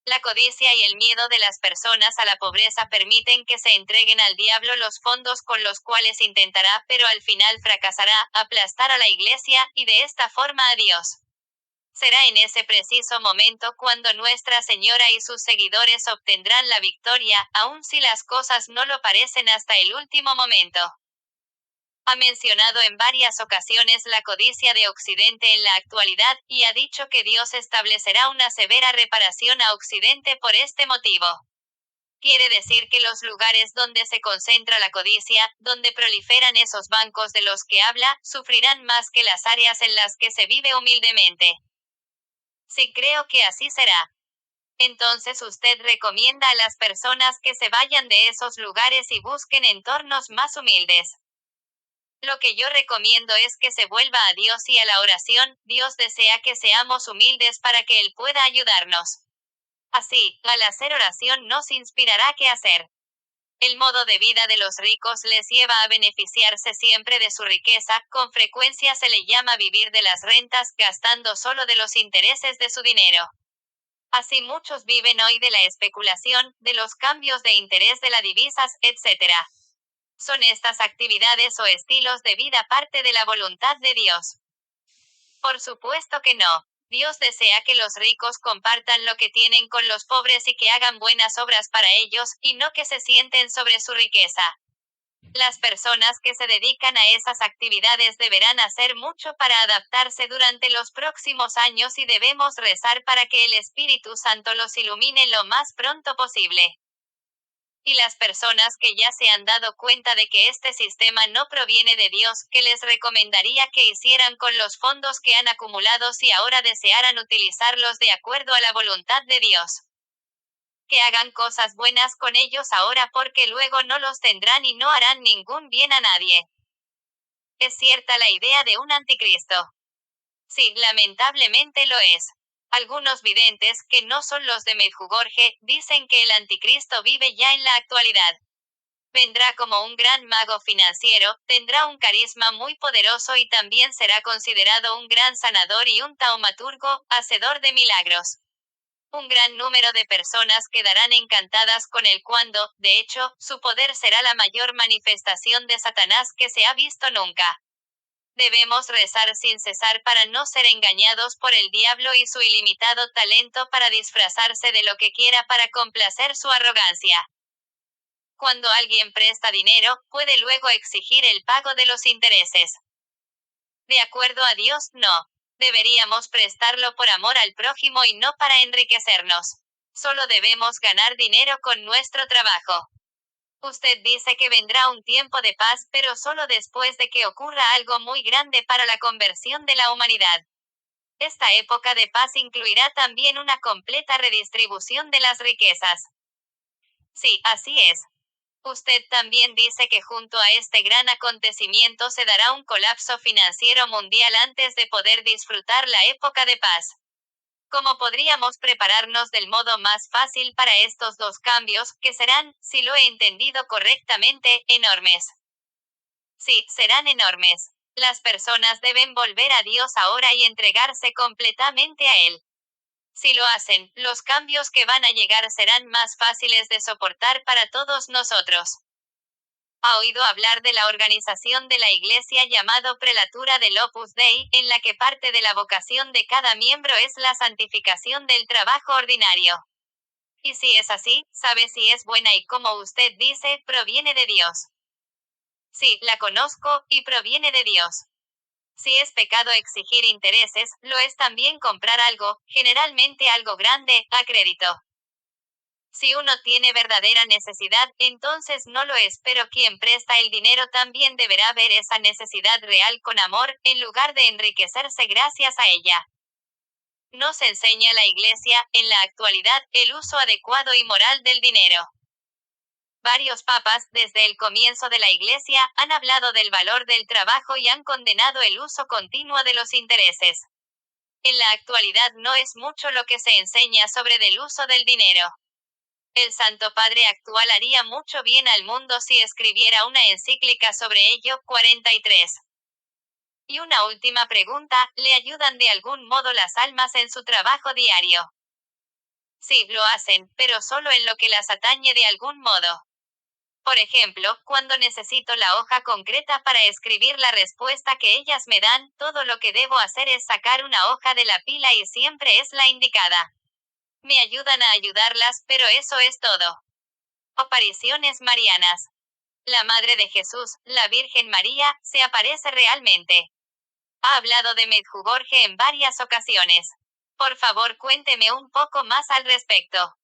La codicia y el miedo de las personas a la pobreza permiten que se entreguen al diablo los fondos con los cuales intentará, pero al final fracasará, aplastar a la Iglesia, y de esta forma a Dios. Será en ese preciso momento cuando Nuestra Señora y sus seguidores obtendrán la victoria, aun si las cosas no lo parecen hasta el último momento. Ha mencionado en varias ocasiones la codicia de Occidente en la actualidad, y ha dicho que Dios establecerá una severa reparación a Occidente por este motivo. Quiere decir que los lugares donde se concentra la codicia, donde proliferan esos bancos de los que habla, sufrirán más que las áreas en las que se vive humildemente. Sí, creo que así será. Entonces usted recomienda a las personas que se vayan de esos lugares y busquen entornos más humildes. Lo que yo recomiendo es que se vuelva a Dios y a la oración. Dios desea que seamos humildes para que Él pueda ayudarnos. Así, al hacer oración nos inspirará qué hacer. El modo de vida de los ricos les lleva a beneficiarse siempre de su riqueza. Con frecuencia se le llama vivir de las rentas, gastando solo de los intereses de su dinero. Así muchos viven hoy de la especulación, de los cambios de interés de las divisas, etc. ¿Son estas actividades o estilos de vida parte de la voluntad de Dios? Por supuesto que no. Dios desea que los ricos compartan lo que tienen con los pobres y que hagan buenas obras para ellos, y no que se sienten sobre su riqueza. Las personas que se dedican a esas actividades deberán hacer mucho para adaptarse durante los próximos años y debemos rezar para que el Espíritu Santo los ilumine lo más pronto posible. Y las personas que ya se han dado cuenta de que este sistema no proviene de Dios, ¿qué les recomendaría que hicieran con los fondos que han acumulado si ahora desearan utilizarlos de acuerdo a la voluntad de Dios? Que hagan cosas buenas con ellos ahora porque luego no los tendrán y no harán ningún bien a nadie. ¿Es cierta la idea de un anticristo? Sí, lamentablemente lo es. Algunos videntes, que no son los de Medjugorje, dicen que el anticristo vive ya en la actualidad. Vendrá como un gran mago financiero, tendrá un carisma muy poderoso y también será considerado un gran sanador y un taumaturgo, hacedor de milagros. Un gran número de personas quedarán encantadas con él cuando, de hecho, su poder será la mayor manifestación de Satanás que se ha visto nunca. Debemos rezar sin cesar para no ser engañados por el diablo y su ilimitado talento para disfrazarse de lo que quiera para complacer su arrogancia. Cuando alguien presta dinero, puede luego exigir el pago de los intereses. De acuerdo a Dios, no. Deberíamos prestarlo por amor al prójimo y no para enriquecernos. Solo debemos ganar dinero con nuestro trabajo. Usted dice que vendrá un tiempo de paz, pero solo después de que ocurra algo muy grande para la conversión de la humanidad. Esta época de paz incluirá también una completa redistribución de las riquezas. Sí, así es. Usted también dice que junto a este gran acontecimiento se dará un colapso financiero mundial antes de poder disfrutar la época de paz. ¿Cómo podríamos prepararnos del modo más fácil para estos dos cambios, que serán, si lo he entendido correctamente, enormes? Sí, serán enormes. Las personas deben volver a Dios ahora y entregarse completamente a Él. Si lo hacen, los cambios que van a llegar serán más fáciles de soportar para todos nosotros. ¿Ha oído hablar de la organización de la Iglesia llamado Prelatura del Opus Dei, en la que parte de la vocación de cada miembro es la santificación del trabajo ordinario? Y si es así, ¿sabe si es buena y como usted dice, proviene de Dios? Sí, la conozco, y proviene de Dios. Si es pecado exigir intereses, lo es también comprar algo, generalmente algo grande, a crédito. Si uno tiene verdadera necesidad, entonces no lo es, pero quien presta el dinero también deberá ver esa necesidad real con amor, en lugar de enriquecerse gracias a ella. Nos enseña la Iglesia, en la actualidad, el uso adecuado y moral del dinero. Varios papas, desde el comienzo de la Iglesia, han hablado del valor del trabajo y han condenado el uso continuo de los intereses. En la actualidad no es mucho lo que se enseña sobre el uso del dinero. El Santo Padre actual haría mucho bien al mundo si escribiera una encíclica sobre ello. 43. Y una última pregunta, ¿le ayudan de algún modo las almas en su trabajo diario? Sí, lo hacen, pero solo en lo que las atañe de algún modo. Por ejemplo, cuando necesito la hoja concreta para escribir la respuesta que ellas me dan, todo lo que debo hacer es sacar una hoja de la pila y siempre es la indicada. Me ayudan a ayudarlas, pero eso es todo. Apariciones marianas. La Madre de Jesús, la Virgen María, se aparece realmente. Ha hablado de Medjugorje en varias ocasiones. Por favor, cuénteme un poco más al respecto.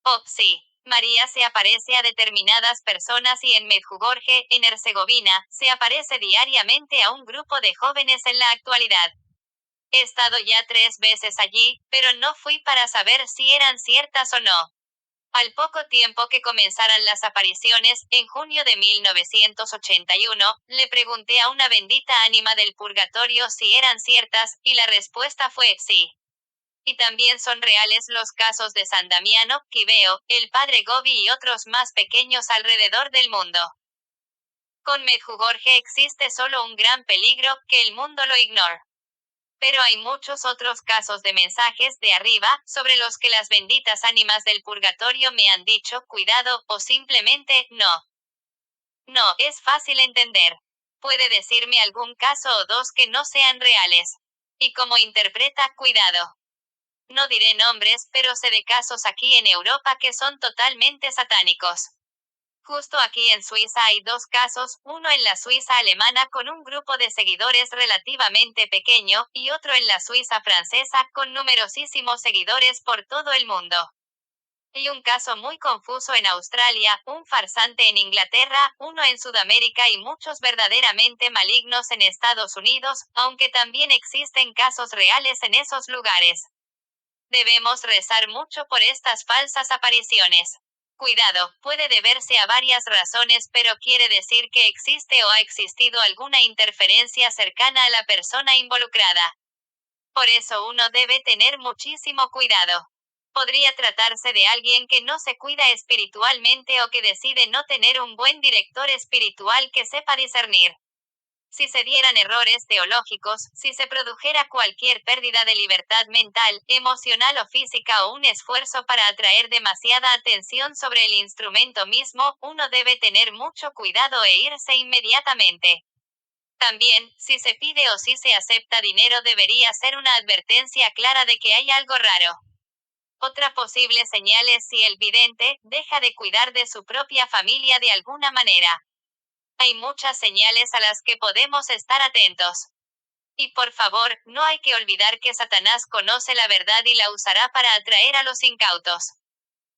Oh, sí. María se aparece a determinadas personas y en Medjugorje, en Herzegovina, se aparece diariamente a un grupo de jóvenes en la actualidad. He estado ya 3 veces allí, pero no fui para saber si eran ciertas o no. Al poco tiempo que comenzaran las apariciones, en junio de 1981, le pregunté a una bendita ánima del purgatorio si eran ciertas, y la respuesta fue sí. Y también son reales los casos de San Damiano, Quibeo, el padre Gobi y otros más pequeños alrededor del mundo. Con Medjugorje existe solo un gran peligro, que el mundo lo ignore. Pero hay muchos otros casos de mensajes de arriba, sobre los que las benditas ánimas del purgatorio me han dicho, cuidado, o simplemente, no. No, es fácil entender. Puede decirme algún caso o dos que no sean reales. Y como interpreta, cuidado. No diré nombres, pero sé de casos aquí en Europa que son totalmente satánicos. Justo aquí en Suiza hay 2 casos, uno en la Suiza alemana con un grupo de seguidores relativamente pequeño, y otro en la Suiza francesa, con numerosísimos seguidores por todo el mundo. Y un caso muy confuso en Australia, un farsante en Inglaterra, uno en Sudamérica y muchos verdaderamente malignos en Estados Unidos, aunque también existen casos reales en esos lugares. Debemos rezar mucho por estas falsas apariciones. Cuidado, puede deberse a varias razones, pero quiere decir que existe o ha existido alguna interferencia cercana a la persona involucrada. Por eso uno debe tener muchísimo cuidado. Podría tratarse de alguien que no se cuida espiritualmente o que decide no tener un buen director espiritual que sepa discernir. Si se dieran errores teológicos, si se produjera cualquier pérdida de libertad mental, emocional o física o un esfuerzo para atraer demasiada atención sobre el instrumento mismo, uno debe tener mucho cuidado e irse inmediatamente. También, si se pide o si se acepta dinero debería ser una advertencia clara de que hay algo raro. Otra posible señal es si el vidente deja de cuidar de su propia familia de alguna manera. Hay muchas señales a las que podemos estar atentos. Y por favor, no hay que olvidar que Satanás conoce la verdad y la usará para atraer a los incautos.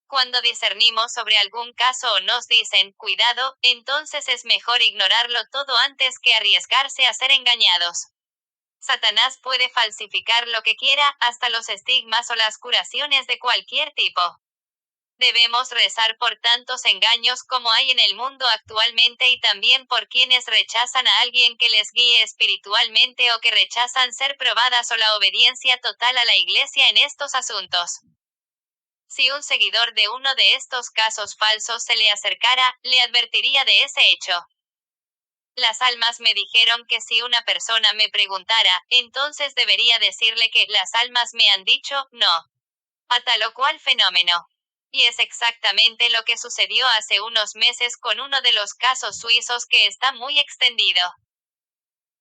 Cuando discernimos sobre algún caso o nos dicen, cuidado, entonces es mejor ignorarlo todo antes que arriesgarse a ser engañados. Satanás puede falsificar lo que quiera, hasta los estigmas o las curaciones de cualquier tipo. Debemos rezar por tantos engaños como hay en el mundo actualmente y también por quienes rechazan a alguien que les guíe espiritualmente o que rechazan ser probadas o la obediencia total a la Iglesia en estos asuntos. Si un seguidor de uno de estos casos falsos se le acercara, le advertiría de ese hecho. Las almas me dijeron que si una persona me preguntara, entonces debería decirle que las almas me han dicho, no. A tal o cual fenómeno. Y es exactamente lo que sucedió hace unos meses con uno de los casos suizos que está muy extendido.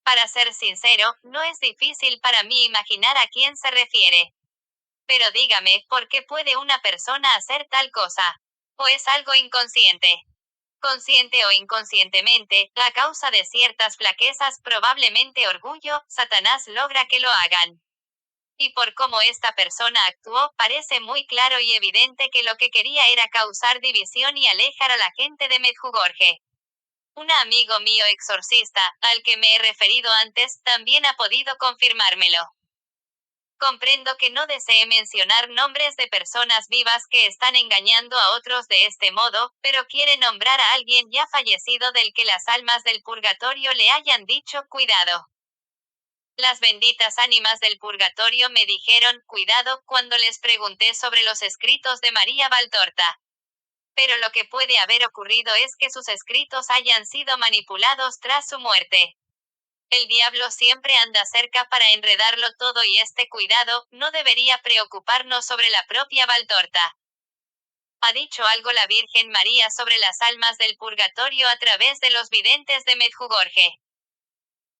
Para ser sincero, no es difícil para mí imaginar a quién se refiere. Pero dígame, ¿por qué puede una persona hacer tal cosa? ¿O es algo inconsciente? Consciente o inconscientemente, a causa de ciertas flaquezas, probablemente orgullo, Satanás logra que lo hagan. Y por cómo esta persona actuó, parece muy claro y evidente que lo que quería era causar división y alejar a la gente de Medjugorje. Un amigo mío exorcista, al que me he referido antes, también ha podido confirmármelo. Comprendo que no desee mencionar nombres de personas vivas que están engañando a otros de este modo, pero quiere nombrar a alguien ya fallecido del que las almas del purgatorio le hayan dicho, cuidado. Las benditas ánimas del purgatorio me dijeron, cuidado, cuando les pregunté sobre los escritos de María Valtorta. Pero lo que puede haber ocurrido es que sus escritos hayan sido manipulados tras su muerte. El diablo siempre anda cerca para enredarlo todo y este cuidado no debería preocuparnos sobre la propia Valtorta. ¿Ha dicho algo la Virgen María sobre las almas del purgatorio a través de los videntes de Medjugorje?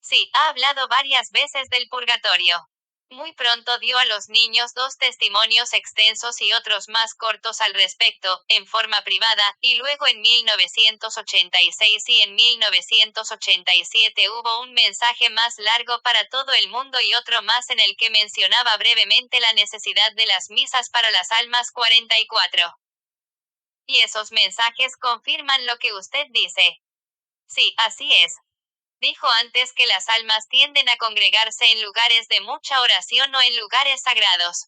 Sí, ha hablado varias veces del purgatorio. Muy pronto dio a los niños dos testimonios extensos y otros más cortos al respecto, en forma privada, y luego en 1986 y en 1987 hubo un mensaje más largo para todo el mundo y otro más en el que mencionaba brevemente la necesidad de las misas para las almas 44. Y esos mensajes confirman lo que usted dice. Sí, así es. Dijo antes que las almas tienden a congregarse en lugares de mucha oración o en lugares sagrados.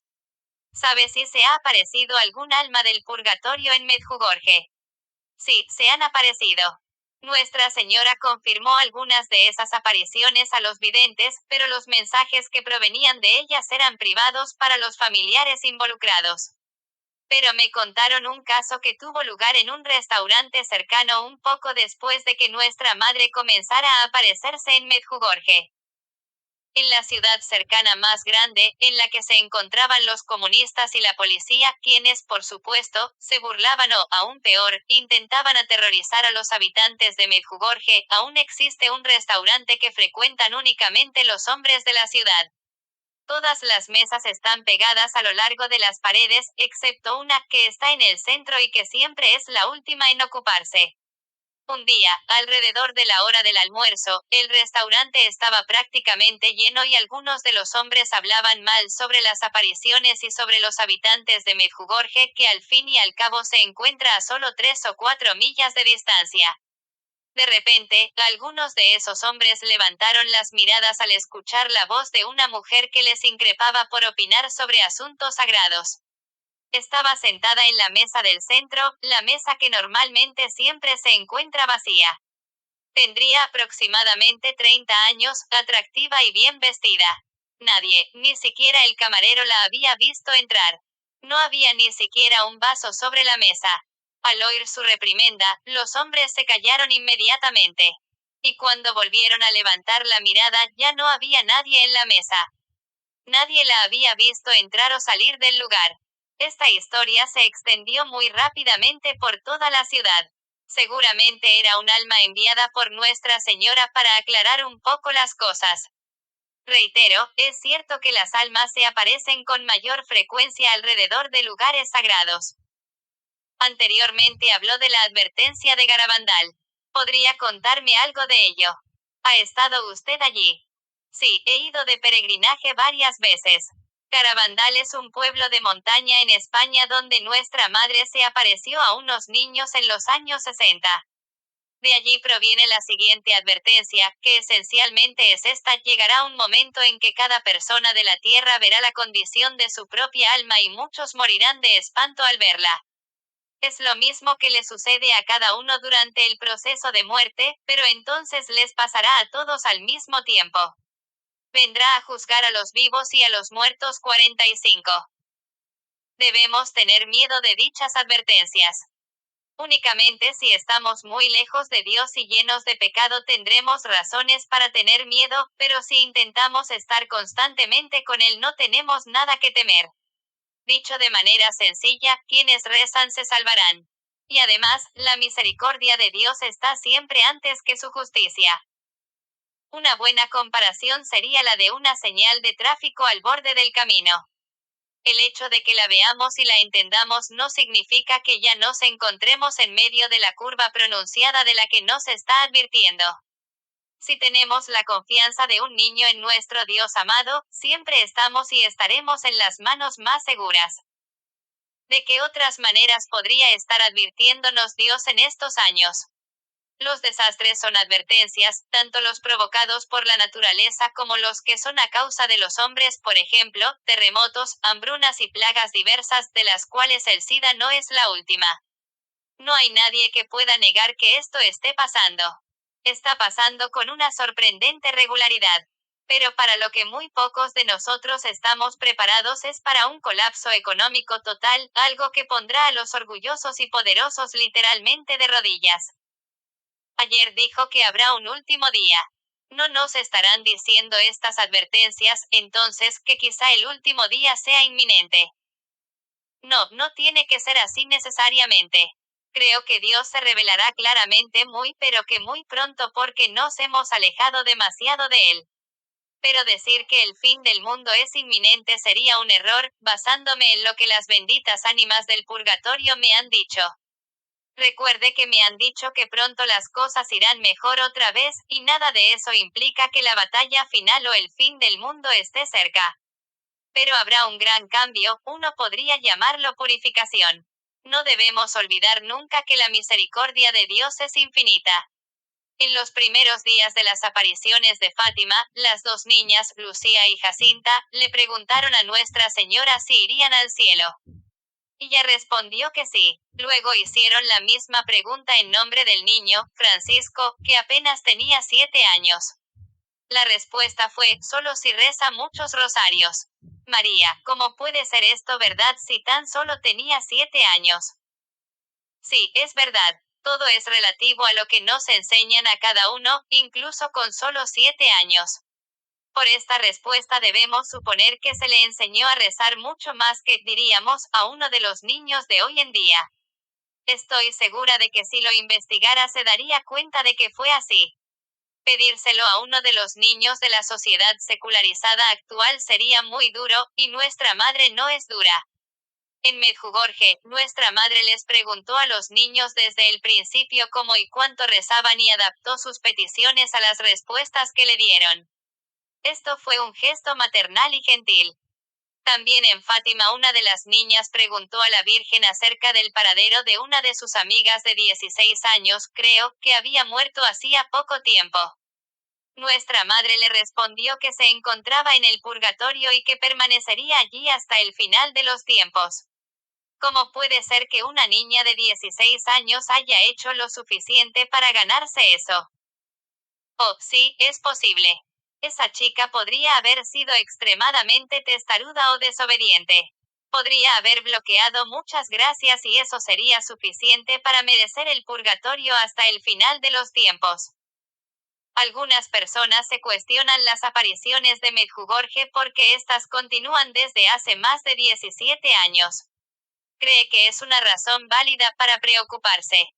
¿Sabe si se ha aparecido algún alma del purgatorio en Medjugorje? Sí, se han aparecido. Nuestra Señora confirmó algunas de esas apariciones a los videntes, pero los mensajes que provenían de ellas eran privados para los familiares involucrados. Pero me contaron un caso que tuvo lugar en un restaurante cercano un poco después de que nuestra madre comenzara a aparecerse en Medjugorje. En la ciudad cercana más grande, en la que se encontraban los comunistas y la policía, quienes, por supuesto, se burlaban o, aún peor, intentaban aterrorizar a los habitantes de Medjugorje, aún existe un restaurante que frecuentan únicamente los hombres de la ciudad. Todas las mesas están pegadas a lo largo de las paredes, excepto una, que está en el centro y que siempre es la última en ocuparse. Un día, alrededor de la hora del almuerzo, el restaurante estaba prácticamente lleno y algunos de los hombres hablaban mal sobre las apariciones y sobre los habitantes de Medjugorje, que al fin y al cabo se encuentra a solo 3 o 4 millas de distancia. De repente, algunos de esos hombres levantaron las miradas al escuchar la voz de una mujer que les increpaba por opinar sobre asuntos sagrados. Estaba sentada en la mesa del centro, la mesa que normalmente siempre se encuentra vacía. Tendría aproximadamente 30 años, atractiva y bien vestida. Nadie, ni siquiera el camarero la había visto entrar. No había ni siquiera un vaso sobre la mesa. Al oír su reprimenda, los hombres se callaron inmediatamente. Y cuando volvieron a levantar la mirada, ya no había nadie en la mesa. Nadie la había visto entrar o salir del lugar. Esta historia se extendió muy rápidamente por toda la ciudad. Seguramente era un alma enviada por Nuestra Señora para aclarar un poco las cosas. Reitero, es cierto que las almas se aparecen con mayor frecuencia alrededor de lugares sagrados. Anteriormente habló de la advertencia de Garabandal. ¿Podría contarme algo de ello? ¿Ha estado usted allí? Sí, he ido de peregrinaje varias veces. Garabandal es un pueblo de montaña en España donde nuestra madre se apareció a unos niños en los años 60. De allí proviene la siguiente advertencia, que esencialmente es esta: llegará un momento en que cada persona de la tierra verá la condición de su propia alma y muchos morirán de espanto al verla. Es lo mismo que le sucede a cada uno durante el proceso de muerte, pero entonces les pasará a todos al mismo tiempo. Vendrá a juzgar a los vivos y a los muertos 45. Debemos tener miedo de dichas advertencias. Únicamente si estamos muy lejos de Dios y llenos de pecado tendremos razones para tener miedo, pero si intentamos estar constantemente con Él no tenemos nada que temer. Dicho de manera sencilla, quienes rezan se salvarán. Y además, la misericordia de Dios está siempre antes que su justicia. Una buena comparación sería la de una señal de tráfico al borde del camino. El hecho de que la veamos y la entendamos no significa que ya nos encontremos en medio de la curva pronunciada de la que nos está advirtiendo. Si tenemos la confianza de un niño en nuestro Dios amado, siempre estamos y estaremos en las manos más seguras. ¿De qué otras maneras podría estar advirtiéndonos Dios en estos años? Los desastres son advertencias, tanto los provocados por la naturaleza como los que son a causa de los hombres, por ejemplo, terremotos, hambrunas y plagas diversas, de las cuales el SIDA no es la última. No hay nadie que pueda negar que esto esté pasando. Está pasando con una sorprendente regularidad. Pero para lo que muy pocos de nosotros estamos preparados es para un colapso económico total, algo que pondrá a los orgullosos y poderosos literalmente de rodillas. Ayer dijo que habrá un último día. ¿No nos estarán diciendo estas advertencias, entonces, que quizá el último día sea inminente? No, no tiene que ser así necesariamente. Creo que Dios se revelará claramente pero que muy pronto porque nos hemos alejado demasiado de Él. Pero decir que el fin del mundo es inminente sería un error, basándome en lo que las benditas ánimas del purgatorio me han dicho. Recuerde que me han dicho que pronto las cosas irán mejor otra vez, y nada de eso implica que la batalla final o el fin del mundo esté cerca. Pero habrá un gran cambio, uno podría llamarlo purificación. No debemos olvidar nunca que la misericordia de Dios es infinita. En los primeros días de las apariciones de Fátima, las dos niñas, Lucía y Jacinta, le preguntaron a Nuestra Señora si irían al cielo. Ella respondió que sí. Luego hicieron la misma pregunta en nombre del niño, Francisco, que apenas tenía 7 años. La respuesta fue, solo si reza muchos rosarios. María, ¿cómo puede ser esto verdad si tan solo tenía 7 años? Sí, es verdad. Todo es relativo a lo que nos enseñan a cada uno, incluso con solo 7 años. Por esta respuesta debemos suponer que se le enseñó a rezar mucho más que, diríamos, a uno de los niños de hoy en día. Estoy segura de que si lo investigara se daría cuenta de que fue así. Pedírselo a uno de los niños de la sociedad secularizada actual sería muy duro, y nuestra madre no es dura. En Medjugorje, nuestra madre les preguntó a los niños desde el principio cómo y cuánto rezaban y adaptó sus peticiones a las respuestas que le dieron. Esto fue un gesto maternal y gentil. También en Fátima una de las niñas preguntó a la Virgen acerca del paradero de una de sus amigas de 16 años, creo, que había muerto hacía poco tiempo. Nuestra madre le respondió que se encontraba en el purgatorio y que permanecería allí hasta el final de los tiempos. ¿Cómo puede ser que una niña de 16 años haya hecho lo suficiente para ganarse eso? Oh, sí, es posible. Esa chica podría haber sido extremadamente testaruda o desobediente. Podría haber bloqueado muchas gracias y eso sería suficiente para merecer el purgatorio hasta el final de los tiempos. Algunas personas se cuestionan las apariciones de Medjugorje porque éstas continúan desde hace más de 17 años. ¿Cree que es una razón válida para preocuparse?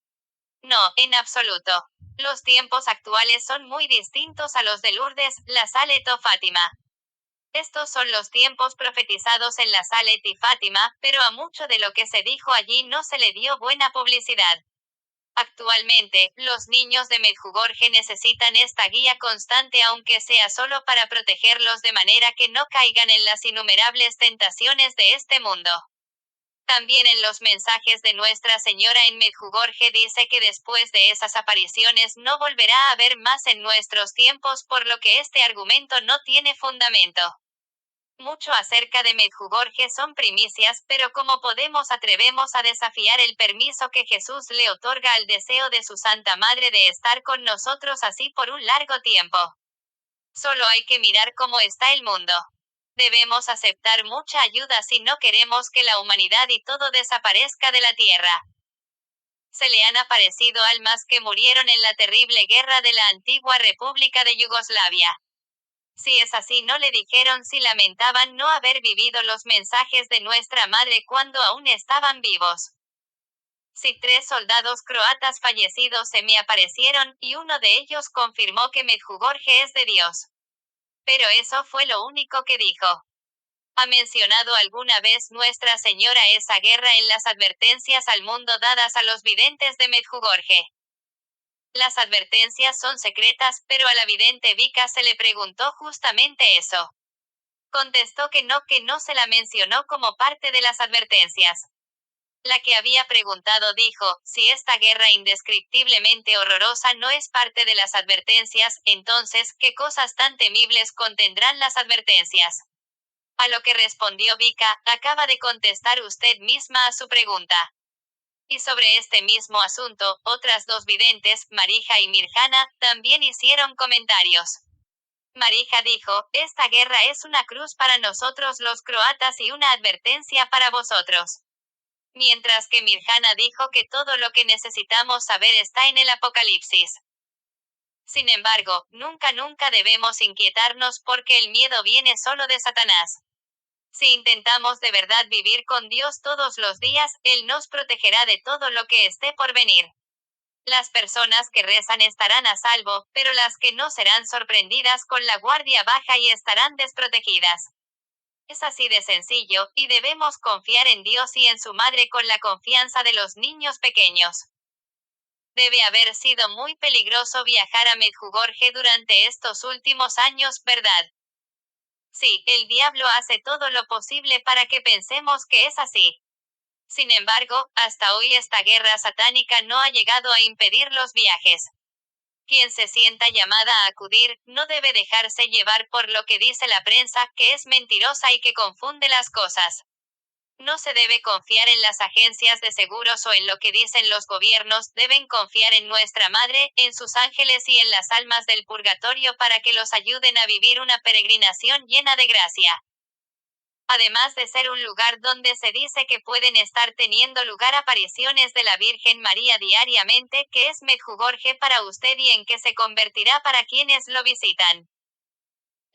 No, en absoluto. Los tiempos actuales son muy distintos a los de Lourdes, la Salet o Fátima. Estos son los tiempos profetizados en la Salet y Fátima, pero a mucho de lo que se dijo allí no se le dio buena publicidad. Actualmente, los niños de Medjugorje necesitan esta guía constante aunque sea solo para protegerlos de manera que no caigan en las innumerables tentaciones de este mundo. También en los mensajes de Nuestra Señora en Medjugorje dice que después de esas apariciones no volverá a haber más en nuestros tiempos, por lo que este argumento no tiene fundamento. Mucho acerca de Medjugorje son primicias, pero ¿cómo podemos atrevemos a desafiar el permiso que Jesús le otorga al deseo de su Santa Madre de estar con nosotros así por un largo tiempo? Solo hay que mirar cómo está el mundo. Debemos aceptar mucha ayuda si no queremos que la humanidad y todo desaparezca de la tierra. Se le han aparecido almas que murieron en la terrible guerra de la antigua República de Yugoslavia. Si es así, no le dijeron si lamentaban no haber vivido los mensajes de nuestra madre cuando aún estaban vivos. Si 3 soldados croatas fallecidos se me aparecieron, y uno de ellos confirmó que Medjugorje es de Dios. Pero eso fue lo único que dijo. ¿Ha mencionado alguna vez Nuestra Señora esa guerra en las advertencias al mundo dadas a los videntes de Medjugorje? Las advertencias son secretas, pero a la vidente Vika se le preguntó justamente eso. Contestó que no se la mencionó como parte de las advertencias. La que había preguntado dijo, si esta guerra indescriptiblemente horrorosa no es parte de las advertencias, entonces, ¿qué cosas tan temibles contendrán las advertencias? A lo que respondió Vika, acaba de contestar usted misma a su pregunta. Y sobre este mismo asunto, otras dos videntes, Marija y Mirjana, también hicieron comentarios. Marija dijo, esta guerra es una cruz para nosotros los croatas y una advertencia para vosotros. Mientras que Mirjana dijo que todo lo que necesitamos saber está en el Apocalipsis. Sin embargo, nunca debemos inquietarnos porque el miedo viene solo de Satanás. Si intentamos de verdad vivir con Dios todos los días, Él nos protegerá de todo lo que esté por venir. Las personas que rezan estarán a salvo, pero las que no serán sorprendidas con la guardia baja y estarán desprotegidas. Es así de sencillo, y debemos confiar en Dios y en su madre con la confianza de los niños pequeños. Debe haber sido muy peligroso viajar a Medjugorje durante estos últimos años, ¿verdad? Sí, el diablo hace todo lo posible para que pensemos que es así. Sin embargo, hasta hoy esta guerra satánica no ha llegado a impedir los viajes. Quien se sienta llamada a acudir, no debe dejarse llevar por lo que dice la prensa, que es mentirosa y que confunde las cosas. No se debe confiar en las agencias de seguros o en lo que dicen los gobiernos, deben confiar en nuestra Madre, en sus ángeles y en las almas del purgatorio para que los ayuden a vivir una peregrinación llena de gracia. Además de ser un lugar donde se dice que pueden estar teniendo lugar apariciones de la Virgen María diariamente, que es Medjugorje para usted y en que se convertirá para quienes lo visitan.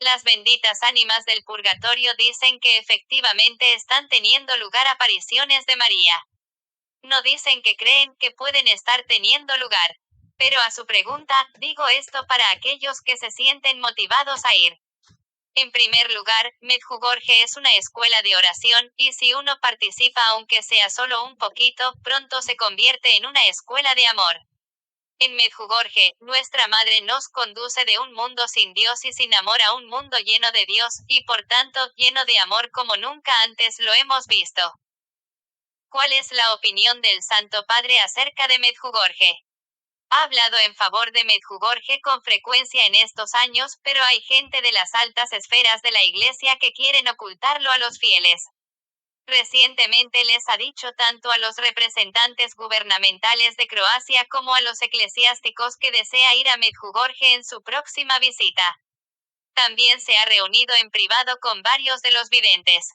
Las benditas ánimas del purgatorio dicen que efectivamente están teniendo lugar apariciones de María. No dicen que creen que pueden estar teniendo lugar. Pero a su pregunta, digo esto para aquellos que se sienten motivados a ir. En primer lugar, Medjugorje es una escuela de oración, y si uno participa aunque sea solo un poquito, pronto se convierte en una escuela de amor. En Medjugorje, nuestra Madre nos conduce de un mundo sin Dios y sin amor a un mundo lleno de Dios, y por tanto, lleno de amor como nunca antes lo hemos visto. ¿Cuál es la opinión del Santo Padre acerca de Medjugorje? Ha hablado en favor de Medjugorje con frecuencia en estos años, pero hay gente de las altas esferas de la Iglesia que quieren ocultarlo a los fieles. Recientemente les ha dicho tanto a los representantes gubernamentales de Croacia como a los eclesiásticos que desea ir a Medjugorje en su próxima visita. También se ha reunido en privado con varios de los videntes.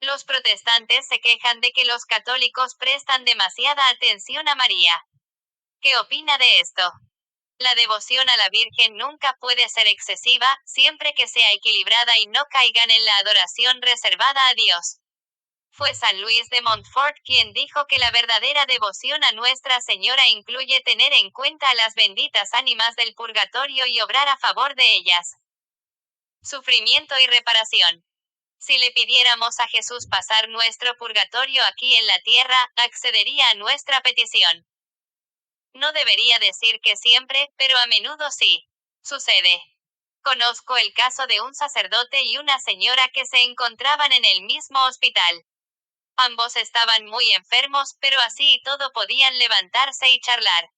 Los protestantes se quejan de que los católicos prestan demasiada atención a María. ¿Qué opina de esto? La devoción a la Virgen nunca puede ser excesiva, siempre que sea equilibrada y no caigan en la adoración reservada a Dios. Fue San Luis de Montfort quien dijo que la verdadera devoción a Nuestra Señora incluye tener en cuenta a las benditas ánimas del purgatorio y obrar a favor de ellas. Sufrimiento y reparación. Si le pidiéramos a Jesús pasar nuestro purgatorio aquí en la tierra, accedería a nuestra petición. No debería decir que siempre, pero a menudo sí. Sucede. Conozco el caso de un sacerdote y una señora que se encontraban en el mismo hospital. Ambos estaban muy enfermos, pero así y todo podían levantarse y charlar.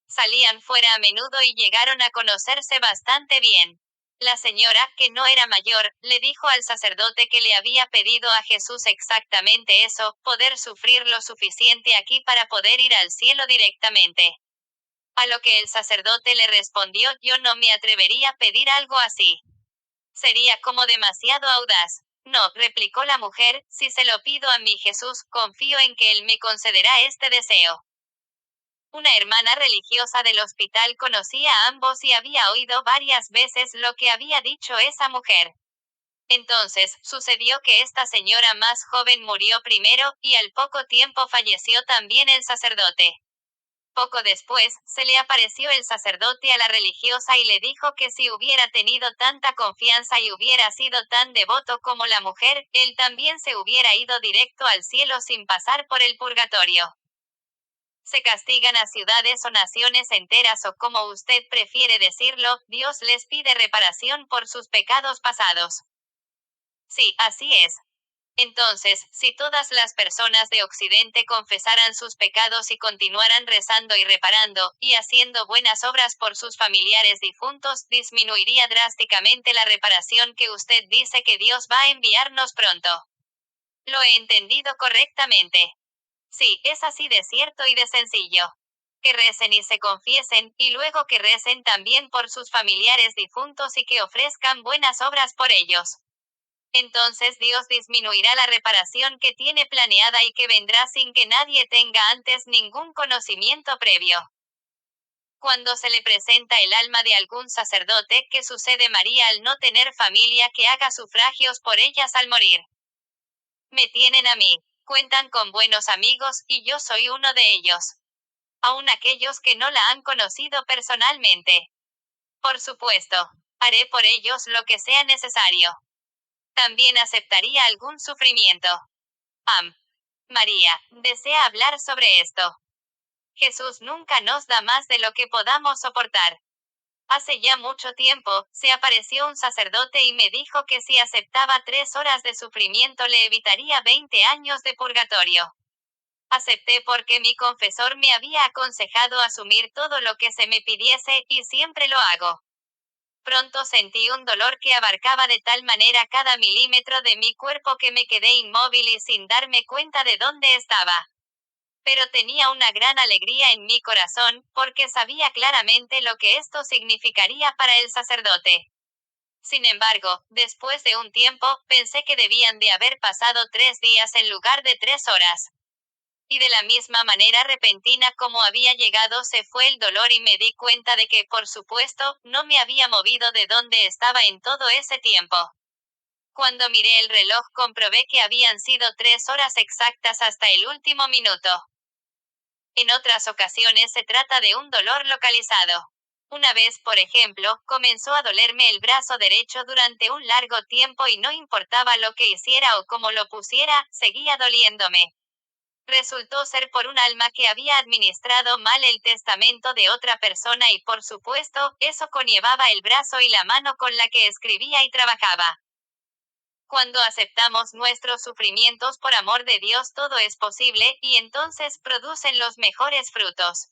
Salían fuera a menudo y llegaron a conocerse bastante bien. La señora, que no era mayor, le dijo al sacerdote que le había pedido a Jesús exactamente eso, poder sufrir lo suficiente aquí para poder ir al cielo directamente. A lo que el sacerdote le respondió, yo no me atrevería a pedir algo así. Sería como demasiado audaz. No, replicó la mujer, si se lo pido a mi Jesús, confío en que Él me concederá este deseo. Una hermana religiosa del hospital conocía a ambos y había oído varias veces lo que había dicho esa mujer. Entonces, sucedió que esta señora más joven murió primero, y al poco tiempo falleció también el sacerdote. Poco después, se le apareció el sacerdote a la religiosa y le dijo que si hubiera tenido tanta confianza y hubiera sido tan devoto como la mujer, él también se hubiera ido directo al cielo sin pasar por el purgatorio. Se castigan a ciudades o naciones enteras o como usted prefiere decirlo, Dios les pide reparación por sus pecados pasados. Sí, así es. Entonces, si todas las personas de Occidente confesaran sus pecados y continuaran rezando y reparando, y haciendo buenas obras por sus familiares difuntos, disminuiría drásticamente la reparación que usted dice que Dios va a enviarnos pronto. ¿Lo he entendido correctamente? Sí, es así de cierto y de sencillo. Que recen y se confiesen, y luego que recen también por sus familiares difuntos y que ofrezcan buenas obras por ellos. Entonces Dios disminuirá la reparación que tiene planeada y que vendrá sin que nadie tenga antes ningún conocimiento previo. Cuando se le presenta el alma de algún sacerdote, ¿qué sucede María al no tener familia que haga sufragios por ellas al morir? Me tienen a mí. Cuentan con buenos amigos, y yo soy uno de ellos. aun aquellos que no la han conocido personalmente. Por supuesto, haré por ellos lo que sea necesario. También aceptaría algún sufrimiento. María, desea hablar sobre esto. Jesús nunca nos da más de lo que podamos soportar. Hace ya mucho tiempo, se apareció un sacerdote y me dijo que si aceptaba 3 horas de sufrimiento le evitaría 20 años de purgatorio. Acepté porque mi confesor me había aconsejado asumir todo lo que se me pidiese, y siempre lo hago. Pronto sentí un dolor que abarcaba de tal manera cada milímetro de mi cuerpo que me quedé inmóvil y sin darme cuenta de dónde estaba. Pero tenía una gran alegría en mi corazón, porque sabía claramente lo que esto significaría para el sacerdote. Sin embargo, después de un tiempo, pensé que debían de haber pasado 3 días en lugar de 3 horas. Y de la misma manera repentina como había llegado se fue el dolor y me di cuenta de que, por supuesto, no me había movido de donde estaba en todo ese tiempo. Cuando miré el reloj comprobé que habían sido 3 horas exactas hasta el último minuto. En otras ocasiones se trata de un dolor localizado. Una vez, por ejemplo, comenzó a dolerme el brazo derecho durante un largo tiempo y no importaba lo que hiciera o cómo lo pusiera, seguía doliéndome. Resultó ser por un alma que había administrado mal el testamento de otra persona y por supuesto, eso conllevaba el brazo y la mano con la que escribía y trabajaba. Cuando aceptamos nuestros sufrimientos por amor de Dios todo es posible, y entonces producen los mejores frutos.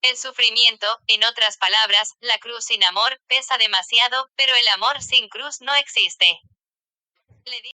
El sufrimiento, en otras palabras, la cruz sin amor, pesa demasiado, pero el amor sin cruz no existe. Le